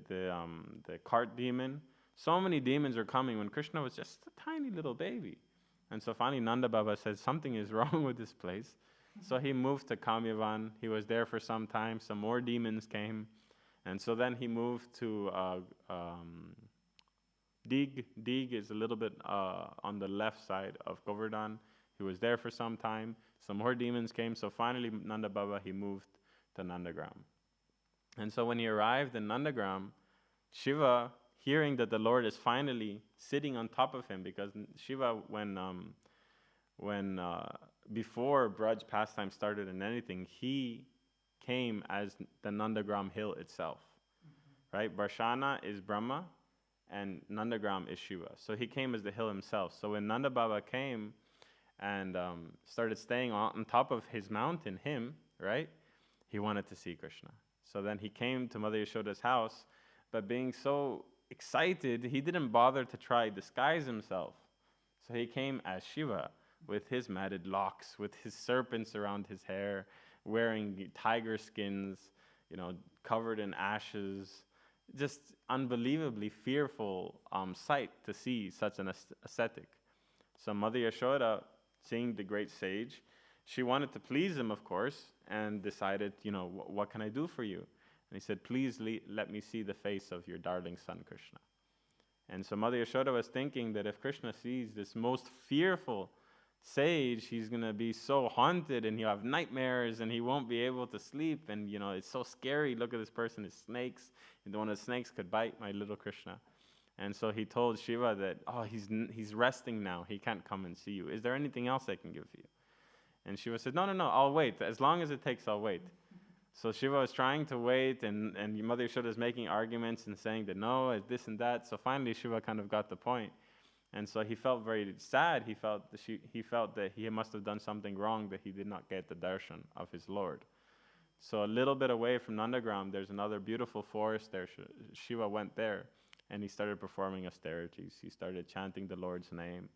cart demon. So many demons are coming when Krishna was just a tiny little baby. And so finally Nanda Baba said, something is wrong with this place. So he moved to Kamyavan. He was there for some time. Some more demons came. And so then he moved to Dig. Dig is a little bit on the left side of Govardhan. He was there for some time. Some more demons came. So finally Nanda Baba, he moved to Nandagram. And so when he arrived in Nandagram, Shiva, hearing that the Lord is finally sitting on top of him, because Shiva, before Braj pastime started in anything, he came as the Nandagram hill itself, right? Barshana is Brahma, and Nandagram is Shiva. So he came as the hill himself. So when Nanda Baba came and started staying on top of his mountain, right? He wanted to see Krishna. So then he came to Mother Yashoda's house, but being so excited, he didn't bother to try disguise himself. So he came as Shiva with his matted locks, with his serpents around his hair, wearing tiger skins, covered in ashes. Just unbelievably fearful sight to see such an ascetic. So Mother Yashoda, seeing the great sage, she wanted to please him, of course, and decided, what can I do for you? And he said, please let me see the face of your darling son, Krishna. And so Mother Yashoda was thinking that if Krishna sees this most fearful sage, he's going to be so haunted and he'll have nightmares and he won't be able to sleep. And, it's so scary. Look at this person, it's snakes. One of the snakes could bite my little Krishna. And so he told Shiva that, he's resting now. He can't come and see you. Is there anything else I can give you? And Shiva said, no, I'll wait. As long as it takes, I'll wait. So Shiva was trying to wait, and Mother Yashoda is making arguments and saying that no, it's this and that. So finally Shiva kind of got the point. And so he felt very sad. He felt that he must have done something wrong, that he did not get the darshan of his Lord. So a little bit away from Nandagram, there's another beautiful forest there. Shiva went there, and he started performing austerities. He started chanting the Lord's name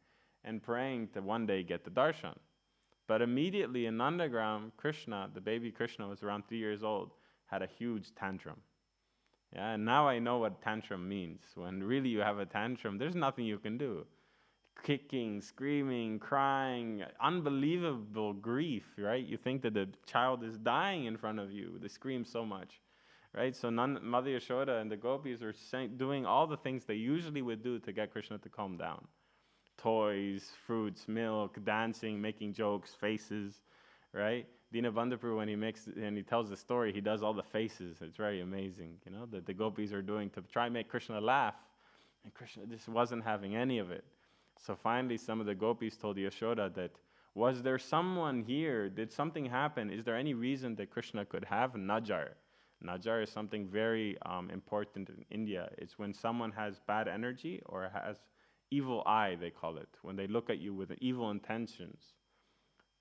and praying to one day get the darshan. But immediately in Nandagram, Krishna, the baby Krishna, was around 3 years old, had a huge tantrum. Yeah, and now I know what tantrum means. When really you have a tantrum, there's nothing you can do. Kicking, screaming, crying, unbelievable grief, right? You think that the child is dying in front of you. They scream so much, right? So Mother Yashoda and the gopis are doing all the things they usually would do to get Krishna to calm down. Toys, fruits, milk, dancing, making jokes, faces, right? Dinabandhapur, when he tells the story, he does all the faces. It's very amazing, that the gopis are doing to try and make Krishna laugh. And Krishna just wasn't having any of it. So finally, some of the gopis told Yashoda that, was there someone here? Did something happen? Is there any reason that Krishna could have najar? Najar is something very important in India. It's when someone has bad energy or has evil eye, they call it. When they look at you with evil intentions,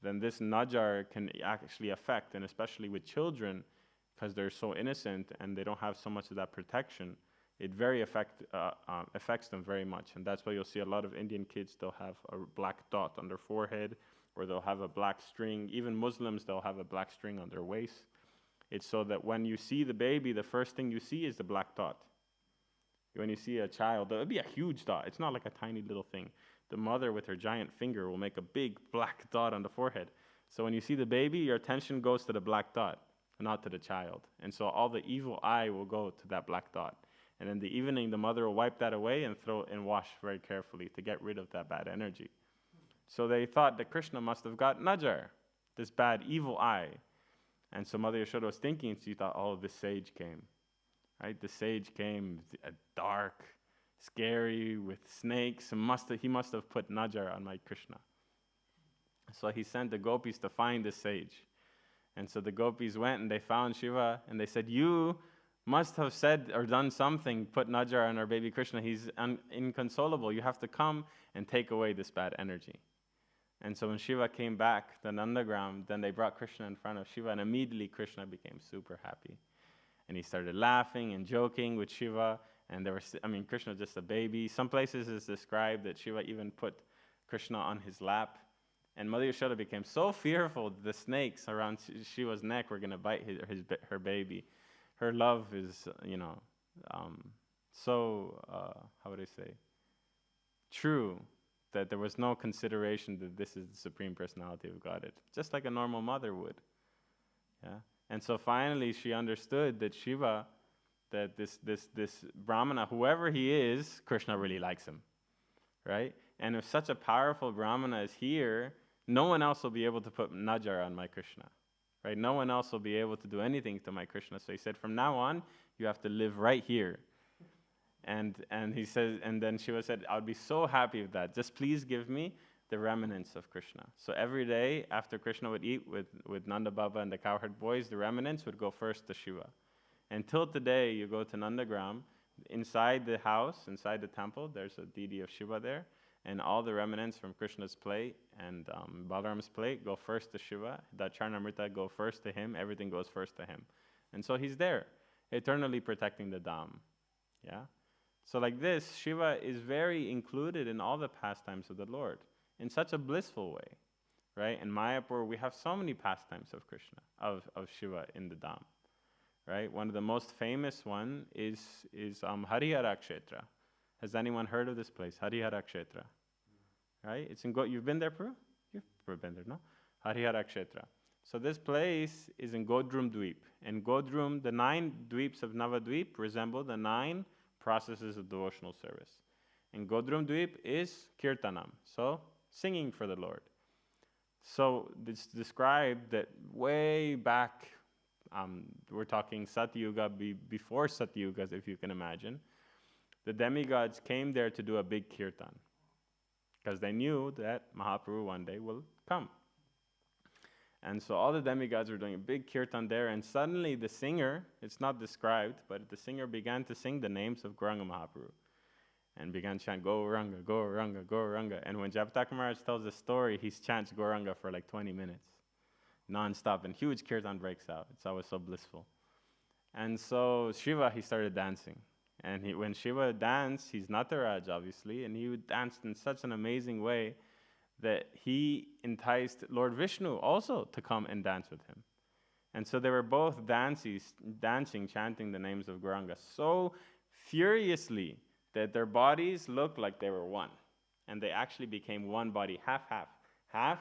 then this najar can actually affect, and especially with children, because they're so innocent and they don't have so much of that protection, it affects them very much. And that's why you'll see a lot of Indian kids, they'll have a black dot on their forehead, or they'll have a black string. Even Muslims, they'll have a black string on their waist. It's so that when you see the baby, the first thing you see is the black dot. When you see a child, it'll be a huge dot. It's not like a tiny little thing. The mother with her giant finger will make a big black dot on the forehead. So when you see the baby, your attention goes to the black dot, not to the child. And so all the evil eye will go to that black dot. And in the evening, the mother will wipe that away and throw and wash very carefully to get rid of that bad energy. So they thought that Krishna must have got najar, this bad evil eye. And so Mother Yashoda was thinking, she thought, oh, the sage came. Right? The sage came, dark, scary, with snakes. He must have put najar on my Krishna. So he sent the gopis to find the sage. And so the gopis went and they found Shiva and they said, you must have said or done something, put najar on our baby Krishna. He's inconsolable. You have to come and take away this bad energy. And so when Shiva came back to Nandagram, then they brought Krishna in front of Shiva, and immediately Krishna became super happy. And he started laughing and joking with Shiva, and Krishna was just a baby. Some places it's described that Shiva even put Krishna on his lap. And Mother Yashoda became so fearful that the snakes around Shiva's neck were going to bite her baby. Her love is, how would I say, true, that there was no consideration that this is the Supreme Personality of Godhead, just like a normal mother would. Yeah. And so finally she understood that Shiva, that this Brahmana, whoever he is, Krishna really likes him, right? And if such a powerful Brahmana is here, no one else will be able to put najar on my Krishna, right? No one else will be able to do anything to my Krishna. So he said, from now on, you have to live right here. And he says, and then Shiva said, I would be so happy with that. Just please give me the remnants of Krishna. So every day after Krishna would eat with Nanda Baba and the cowherd boys, the remnants would go first to Shiva. Until today, you go to Nandagram, inside the house, inside the temple, there's a deity of Shiva there, and all the remnants from Krishna's plate and Balaram's plate go first to Shiva. The Charnamrita go first to him. Everything goes first to him. And so he's there, eternally protecting the Dham. Yeah? So like this, Shiva is very included in all the pastimes of the Lord in such a blissful way, right? In Mayapur, we have so many pastimes of Krishna, of Shiva in the Dham, right? One of the most famous one is Harihara Kshetra. Has anyone heard of this place, Harihara Kshetra? Right? It's in you've been there, Prabhu? You've been there, no? Harihara Kshetra. So this place is in Godrum Dweep. In Godrum, the 9 dweeps of Navadweep resemble the 9 processes of devotional service. In Godrum Dweep is Kirtanam, so singing for the Lord. So it's described that way back, we're talking Satyuga, before Satyugas, if you can imagine, the demigods came there to do a big kirtan because they knew that Mahaprabhu one day will come. And so all the demigods were doing a big kirtan there, and suddenly the singer, it's not described, but the singer began to sing the names of Gauranga Mahaprabhu and began to chant Gauranga, Gauranga, Gauranga. And when Japataka Maharaj tells the story, he chants Gauranga for like 20 minutes, non-stop, and huge kirtan breaks out. It's always so blissful. And so Shiva, he started dancing. And when Shiva danced, he's Nataraj, obviously, and he danced in such an amazing way that he enticed Lord Vishnu also to come and dance with him. And so they were both dancing, chanting the names of Gauranga so furiously that their bodies looked like they were one. And they actually became one body, half-half. Half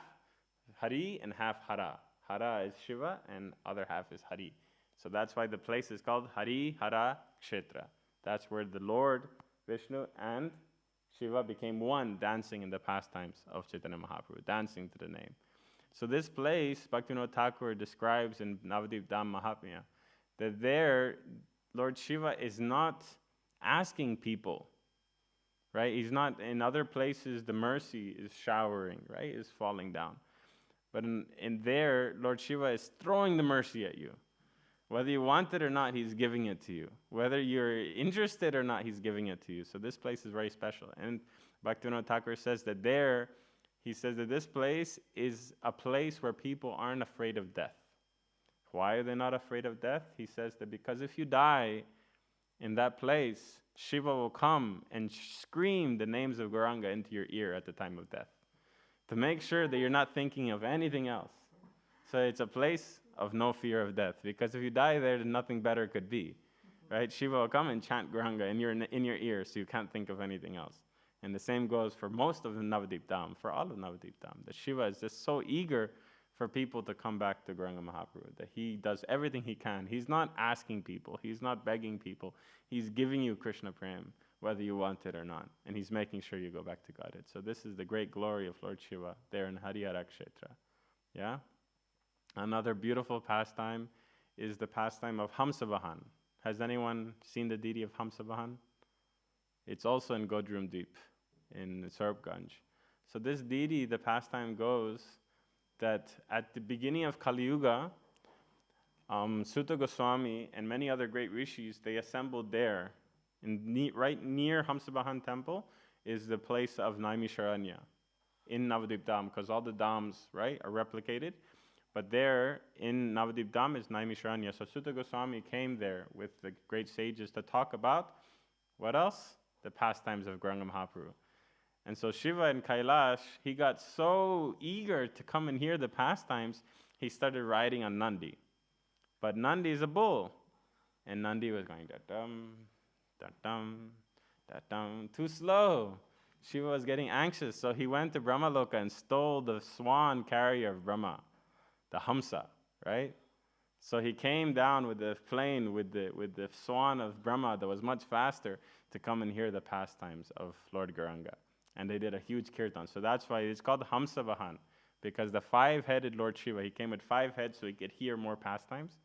Hari and half Hara. Hara is Shiva and other half is Hari. So that's why the place is called Hari Hara Kshetra. That's where the Lord Vishnu and Shiva became one, dancing in the pastimes of Chaitanya Mahaprabhu, dancing to the name. So this place, Bhaktivinoda Thakur describes in Navadvip Dham Mahatmya, that there, Lord Shiva is not asking people, right? He's not, in other places, the mercy is showering, right? Is falling down. But in there, Lord Shiva is throwing the mercy at you, Whether you want it or not, he's giving it to you. Whether you're interested or not, he's giving it to you. So this place is very special. And Bhaktivinoda Thakur says that he says that this place is a place where people aren't afraid of death. Why are they not afraid of death? He says that because if you die in that place, Shiva will come and scream the names of Gauranga into your ear at the time of death, to make sure that you're not thinking of anything else. So it's a place of no fear of death, because if you die there, then nothing better could be, right? Shiva will come and chant Gauranga in your ear, so you can't think of anything else. And the same goes for most of the Navadip Dham, for all of Navadip Dham. That Shiva is just so eager for people to come back to Gauranga Mahaprabhu, that he does everything he can. He's not asking people, he's not begging people. He's giving you Krishna Prem, whether you want it or not. And he's making sure you go back to Godhead. So this is the great glory of Lord Shiva there in Harihara Kshetra. Yeah? Another beautiful pastime is the pastime of Hamsavahan. Has anyone seen the deity of Hamsavahan? It's also in Godrum Deep, in Sarabganj. So this deity, the pastime goes that at the beginning of Kali Yuga, Sutta Goswami and many other great rishis, they assembled there. Right near Hamsavahan temple is the place of Naimisharanya in Navadip Dham, because all the dhams, right, are replicated. But there in Navadip Dham is Naimisharanya. So Sutta Goswami came there with the great sages to talk about, what else? The pastimes of Gauranga Mahaprabhu. And so Shiva in Kailash, he got so eager to come and hear the pastimes, he started riding on Nandi. But Nandi is a bull. And Nandi was going da-dum, da-dum, da-dum, too slow. Shiva was getting anxious, so he went to Brahmaloka and stole the swan carrier of Brahma, the Hamsa, right? So he came down with the plane with the swan of Brahma that was much faster to come and hear the pastimes of Lord Gauranga. And they did a huge kirtan. So that's why it's called Hamsavahan, because the five-headed Lord Shiva, he came with 5 heads so he could hear more pastimes.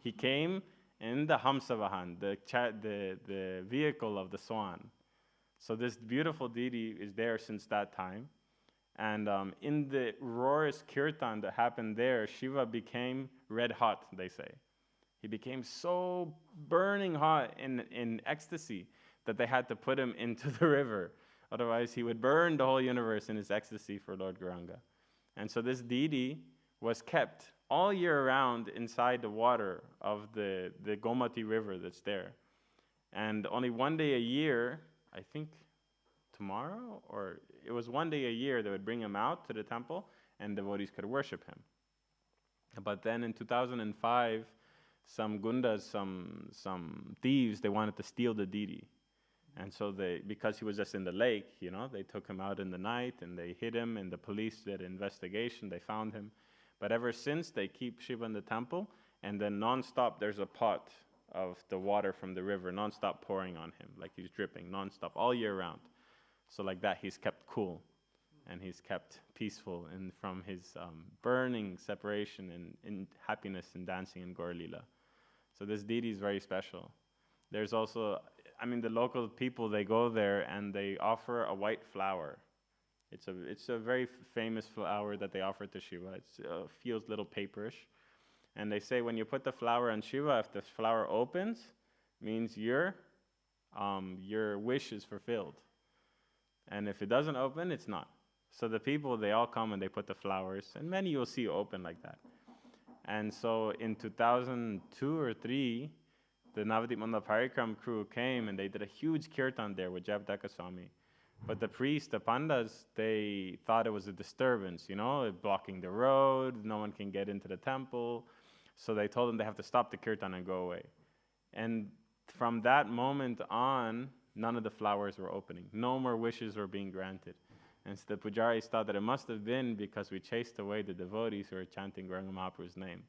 He came in the Hamsavahan, the vehicle of the swan. So this beautiful deity is there since that time. And in the roarous kirtan that happened there, Shiva became red hot, they say. He became so burning hot in ecstasy that they had to put him into the river. Otherwise, he would burn the whole universe in his ecstasy for Lord Gauranga. And so this deity was kept all year round inside the water of the Gomati river that's there. And only one day a year, I think tomorrow, or it was one day a year, they would bring him out to the temple and devotees could worship him. But then in 2005, some gundas, some thieves, they wanted to steal the deity. And so because he was just in the lake, they took him out in the night and they hid him, and the police did an investigation, they found him. But ever since, they keep Shiva in the temple, and then non-stop there's a pot of the water from the river non-stop pouring on him, like he's dripping non-stop all year round. So like that, he's kept cool, and he's kept peaceful from his burning separation and in happiness and dancing in Gaur Leela. So this deity is very special. There's also, the local people, they go there and they offer a white flower. It's a very famous flower that they offer to Shiva. It feels a little paperish. And they say when you put the flower on Shiva, if the flower opens, means your wish is fulfilled. And if it doesn't open, it's not. So the people, they all come and they put the flowers, and many you'll see open like that. And so in 2002 or 3, the Navadip Manda Parikram crew came and they did a huge kirtan there with Jabdaka Swami. But the priests, the pandas, they thought it was a disturbance, blocking the road, no one can get into the temple. So they told them they have to stop the kirtan and go away. And from that moment on, none of the flowers were opening. No more wishes were being granted. And so the pujaris thought that it must have been because we chased away the devotees who were chanting Gauranga Mahaprabhu's names.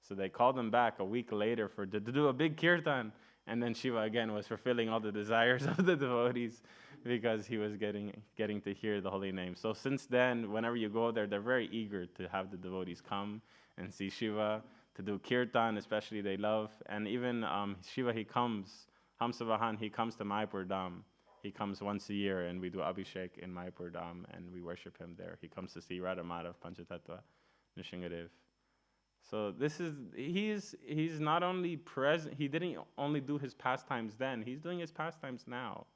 So they called them back a week later to do a big kirtan. And then Shiva again was fulfilling all the desires of the devotees because he was getting to hear the holy name. So since then, whenever you go there, they're very eager to have the devotees come and see Shiva, to do kirtan, especially they love. And even Shiva, he comes, Hamsavahan, he comes to Mayapur Dham. He comes once a year and we do Abhishek in Mayapur Dham and we worship him there. He comes to see Radha Madhav, Panchatattva, Nishingadev. So he's not only present, he didn't only do his pastimes then, he's doing his pastimes now.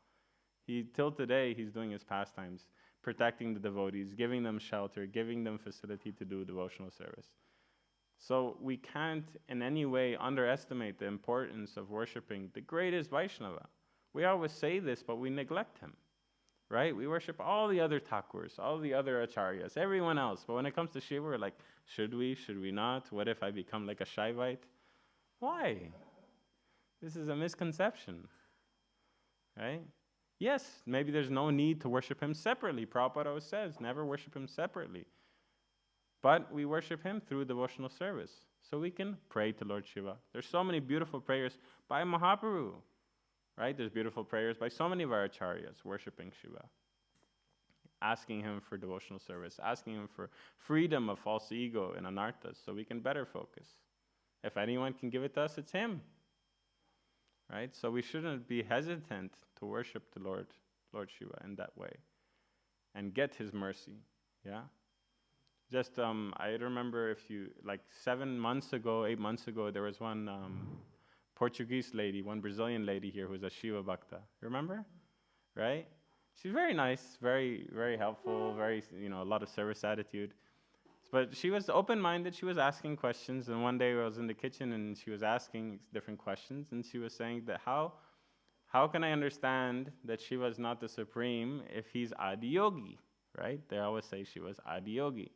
Till today, he's doing his pastimes, protecting the devotees, giving them shelter, giving them facility to do devotional service. So we can't in any way underestimate the importance of worshiping the greatest Vaishnava. We always say this, but we neglect him, right? We worship all the other Thakurs, all the other Acharyas, everyone else. But when it comes to Shiva, we're like, should we not? What if I become like a Shaivite? Why? This is a misconception, right? Yes, maybe there's no need to worship him separately. Prabhupada always says, never worship him separately. But we worship him through devotional service. So we can pray to Lord Shiva. There's so many beautiful prayers by Mahaprabhu, right? There's beautiful prayers by so many of our acharyas worshiping Shiva. Asking him for devotional service. Asking him for freedom of false ego and anarthas so we can better focus. If anyone can give it to us, it's him. Right? So we shouldn't be hesitant to worship the Lord Shiva in that way. And get his mercy. Yeah? Just, I remember 8 months ago, there was one Portuguese lady, one Brazilian lady here who was a Shiva Bhakta. Remember? Right? She's very nice, very, very helpful, very, a lot of service attitude. But she was open-minded, she was asking questions, and one day I was in the kitchen and she was asking different questions, and she was saying that how can I understand that Shiva is not the supreme if he's Adiyogi, right? They always say she was Adiyogi.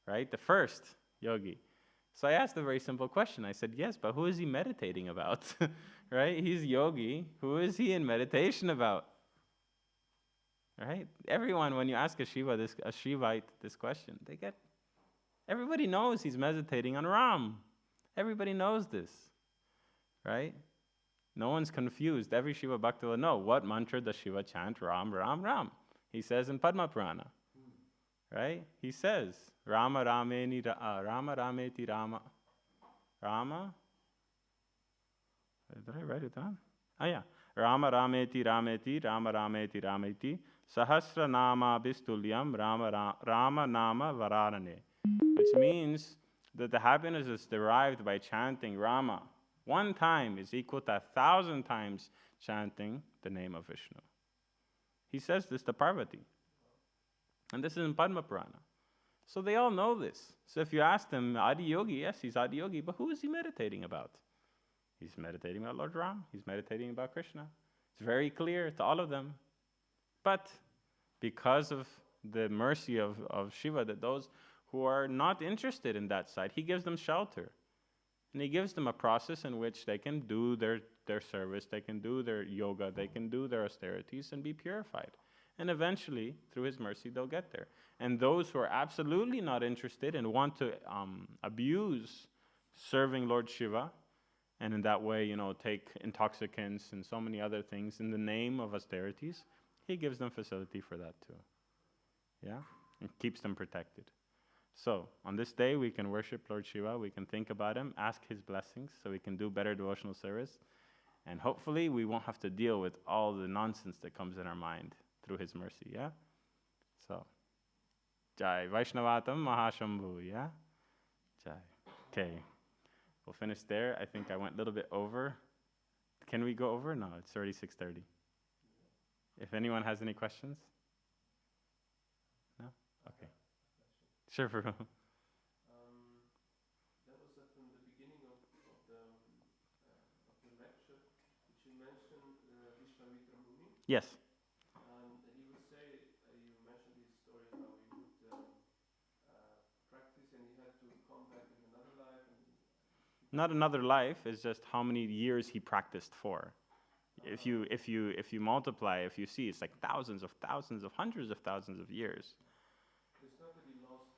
Right? The first yogi. So I asked a very simple question. I said, yes, but who is he meditating about? Right? He's yogi. Who is he in meditation about? Right? Everyone, when you ask a Shivite this question, everybody knows he's meditating on Ram. Everybody knows this. Right? No one's confused. Every Shiva Bhakta will know what mantra does Shiva chant, Ram, Ram, Ram. He says in Padma Purana. Right? He says, Rama Rameti Rama. Rama? Did I write it down? Yeah. Rama Rameti Rameti Rama Rameti Rameti Sahasra Nama Bistulyam Rama Nama Vararane. Which means that the happiness is derived by chanting Rama. One time is equal to 1,000 times chanting the name of Vishnu. He says this to Parvati. And this is in Padma Purana. So they all know this. So if you ask them, Adiyogi, yes, he's Adiyogi, but who is he meditating about? He's meditating about Lord Ram. He's meditating about Krishna. It's very clear to all of them. But because of the mercy of Shiva, that those who are not interested in that side, he gives them shelter. And he gives them a process in which they can do their service, they can do their yoga, they can do their austerities and be purified. And eventually, through his mercy, they'll get there. And those who are absolutely not interested and want to abuse serving Lord Shiva, and in that way, take intoxicants and so many other things in the name of austerities, he gives them facility for that too. Yeah? And keeps them protected. So, on this day, we can worship Lord Shiva, we can think about him, ask his blessings, so we can do better devotional service. And hopefully, we won't have to deal with all the nonsense that comes in our mind through his mercy, yeah? So, Jai Vaishnavatam Mahashambhu, yeah? Jai. Okay. We'll finish there. I think I went a little bit over. Can we go over? No, it's already 6:30. If anyone has any questions? No? Okay. Sure, Prabhu. That was from the beginning of the lecture, which you mentioned Vishwamitra Muni. Yes. He would say, you mentioned these stories how he would practice and he had to come back in another life. Not another life, it's just how many years he practiced for. If you multiply, if you see, it's like thousands of hundreds of thousands of years. It's not that he lost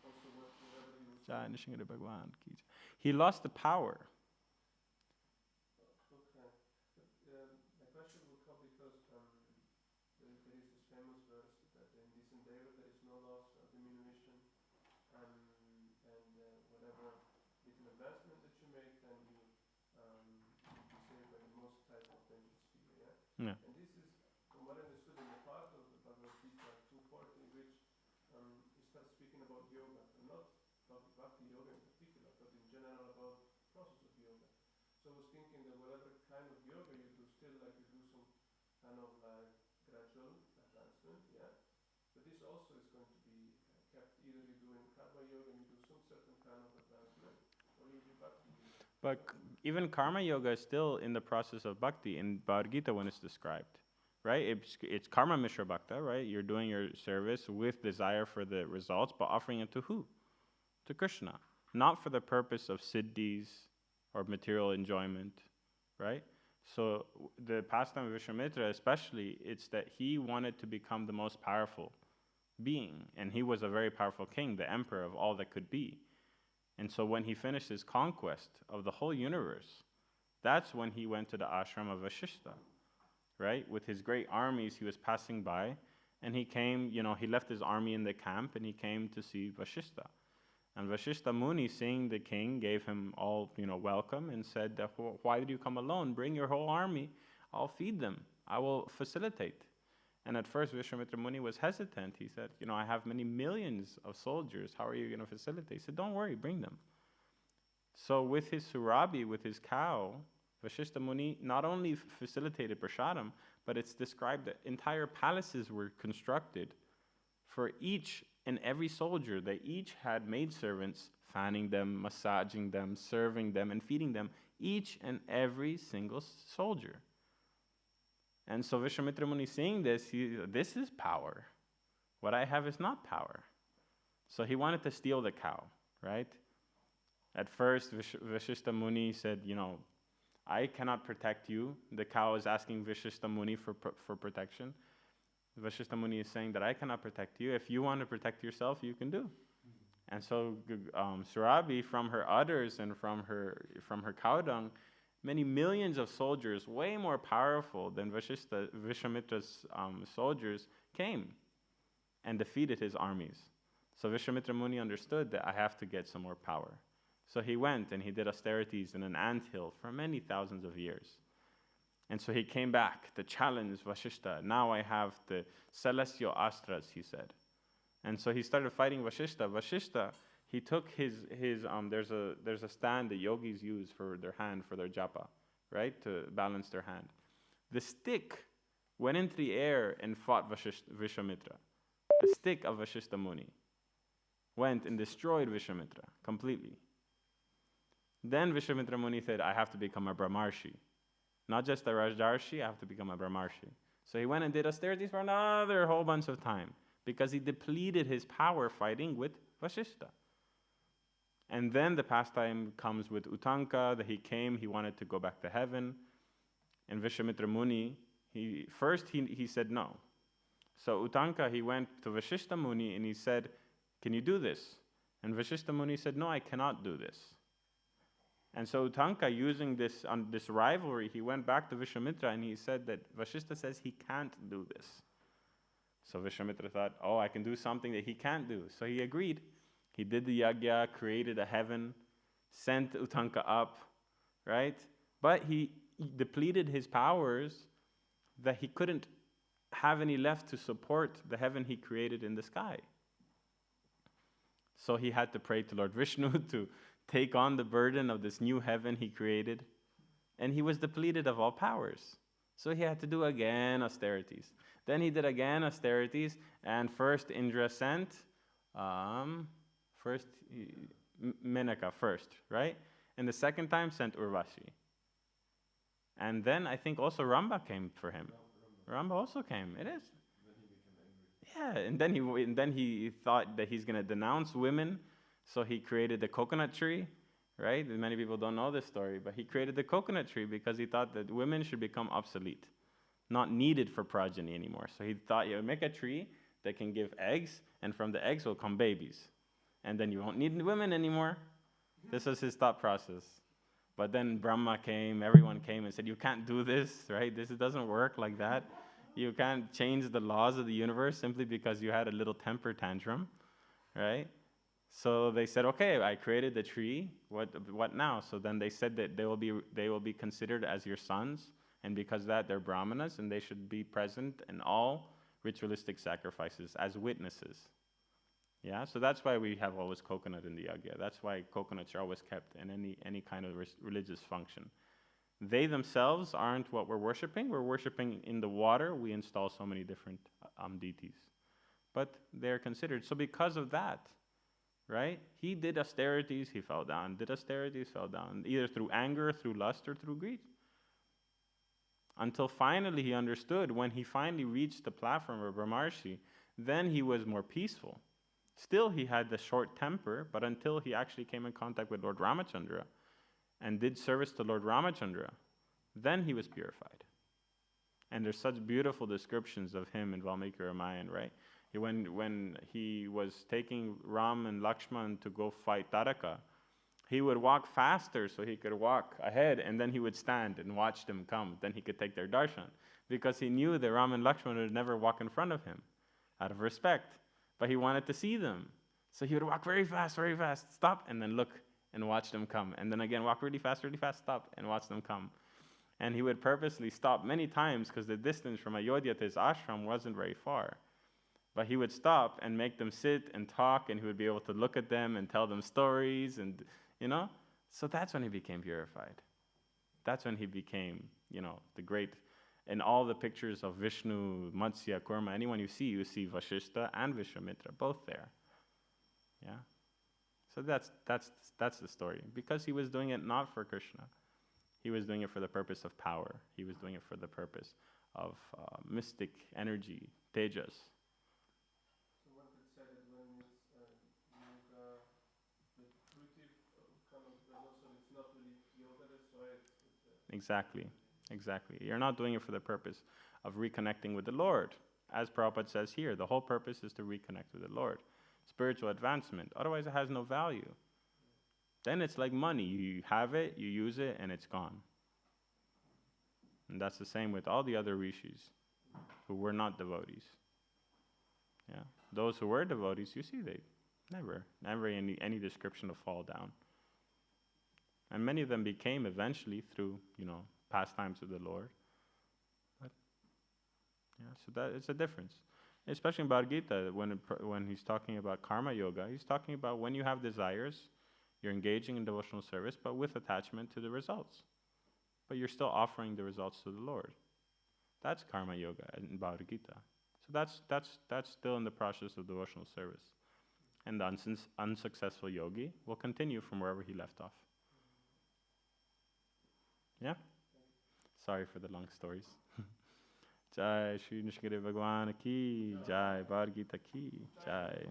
also whatever he was. He lost the power. Okay. My question will come because there is this famous verse that in this endeavor there is no loss or diminution, and whatever little advancement that you make, then you be saved by the most type of dangerous fear. Yeah. Yeah. And this is, from what I understood in the part of the Bhagavad-gītā 240, which he starts speaking about yoga, and not about bhakti yoga in particular, but kind of like gradual advancement, yeah. But this also is going to be kept. Either you do in karma yoga and you do some certain kind of advancement, or you do bhakti yoga. But even karma yoga is still in the process of bhakti in Bhagavad Gita when it's described, right? It's karma mishra bhakta, right? You're doing your service with desire for the results, but offering it to who? To Krishna. Not for the purpose of siddhis or material enjoyment, right? So the pastime of Vishwamitra especially, it's that he wanted to become the most powerful being, and he was a very powerful king, the emperor of all that could be. And so when he finished his conquest of the whole universe, that's when he went to the ashram of Vashishta, right? With his great armies, he was passing by, and he came, he left his army in the camp, and he came to see Vashishta. And Vashishta Muni, seeing the king, gave him all, welcome, and said, that, why did you come alone? Bring your whole army. I'll feed them. I will facilitate. And at first, Vishwamitra Muni was hesitant. He said, I have many millions of soldiers. How are you going to facilitate? He said, don't worry, bring them. So with his surabi, with his cow, Vashishta Muni not only facilitated prasadam, but it's described that entire palaces were constructed for each and every soldier. They each had maidservants fanning them, massaging them, serving them, and feeding them, each and every single soldier. And so Vishwamitra Muni seeing this, this is power. What I have is not power. So he wanted to steal the cow, right? At first, Vashishta Muni said, I cannot protect you. The cow is asking Vashishta Muni for protection. Vashishta Muni is saying that I cannot protect you. If you want to protect yourself, you can do. And so Surabi, from her udders and from her cow dung, many millions of soldiers, way more powerful than Vishwamitra's soldiers, came and defeated his armies. So Vishwamitra Muni understood that I have to get some more power. So he went and he did austerities in an anthill for many thousands of years. And so he came back to challenge Vashishta. Now I have the celestial astras, he said. And so he started fighting Vashishta. Vashishta, he took his there's a stand that yogis use for their hand, for their japa, right? To balance their hand. The stick went into the air and fought Vishwamitra. The stick of Vashishta Muni went and destroyed Vishwamitra completely. Then Vishwamitra Muni said, I have to become a Brahmarshi. Not just a Rajarshi, I have to become a Brahmarshi. So he went and did austerities for another whole bunch of time because he depleted his power fighting with Vashishta. And then the pastime comes with Utanka, that he wanted to go back to heaven. And Vishwamitra Muni, he said no. So Utanka, he went to Vashishta Muni and he said, can you do this? And Vashishta Muni said, no, I cannot do this. And so Utanka, using this rivalry, he went back to Vishwamitra and he said that Vashishta says he can't do this. So Vishwamitra thought, I can do something that he can't do. So he agreed. He did the yajna, created a heaven, sent Utanka up, right? But he depleted his powers that he couldn't have any left to support the heaven he created in the sky. So he had to pray to Lord Vishnu to take on the burden of this new heaven he created. And he was depleted of all powers. So he had to do again austerities. Then he did again austerities, and first Indra sent, Menaka first, right? And the second time sent Urvashi. And then I think also Ramba came for him. Ramba also came, it is. Yeah, and then he thought that he's going to denounce women. So he created the coconut tree, right? Many people don't know this story, but he created the coconut tree because he thought that women should become obsolete, not needed for progeny anymore. So he thought, make a tree that can give eggs, and from the eggs will come babies. And then you won't need women anymore. This was his thought process. But then Brahma came, everyone came and said, you can't do this, right? This doesn't work like that. You can't change the laws of the universe simply because you had a little temper tantrum, right? So they said, okay, I created the tree. What now? So then they said that they will be considered as your sons, and because of that they're brahmanas, and they should be present in all ritualistic sacrifices as witnesses. Yeah, so that's why we have always coconut in the yajna. That's why coconuts are always kept in any kind of religious function. They themselves aren't what we're worshipping. We're worshipping in the water. We install so many different deities. But they're considered. So because of that, right? He did austerities, he fell down. Did austerities, fell down. Either through anger, through lust, or through greed. Until finally he understood, when he finally reached the platform of Brahmarshi, then he was more peaceful. Still he had the short temper, but until he actually came in contact with Lord Ramachandra and did service to Lord Ramachandra, then he was purified. And there's such beautiful descriptions of him in Valmiki Ramayana, right? When he was taking Ram and Lakshman to go fight Taraka, he would walk faster so he could walk ahead, and then he would stand and watch them come. Then he could take their darshan, because he knew that Ram and Lakshman would never walk in front of him out of respect. But he wanted to see them. So he would walk very fast, stop, and then look and watch them come. And then again, walk really fast, stop, and watch them come. And he would purposely stop many times because the distance from Ayodhya to his ashram wasn't very far. But he would stop and make them sit and talk, and he would be able to look at them and tell them stories, and, So that's when he became purified. That's when he became, the great. In all the pictures of Vishnu, Matsya, Kurma, anyone you see Vashishta and Vishwamitra, both there. Yeah. So that's the story. Because he was doing it not for Krishna. He was doing it for the purpose of power. He was doing it for the purpose of mystic energy, tejas. So one could say that when it's yoga, the fruitive kind of results, so it's not really yoga, that's why it's Exactly. You're not doing it for the purpose of reconnecting with the Lord. As Prabhupada says here, the whole purpose is to reconnect with the Lord. Spiritual advancement. Otherwise, it has no value. Then it's like money. You have it, you use it, and it's gone. And that's the same with all the other rishis who were not devotees. Yeah. Those who were devotees, you see, they never any description of fall down. And many of them became eventually through, pastimes of the Lord. But, so that it's a difference. Especially in Bhagavad Gita, when he's talking about karma yoga, he's talking about when you have desires, you're engaging in devotional service, but with attachment to the results. But you're still offering the results to the Lord. That's karma yoga in Bhagavad Gita. So that's still in the process of devotional service. And the unsuccessful yogi will continue from wherever he left off. Yeah? Sorry for the long stories. Jai Shri Nishkari Bhagwan ki, Jai Bhagavad Gita ki, Jai.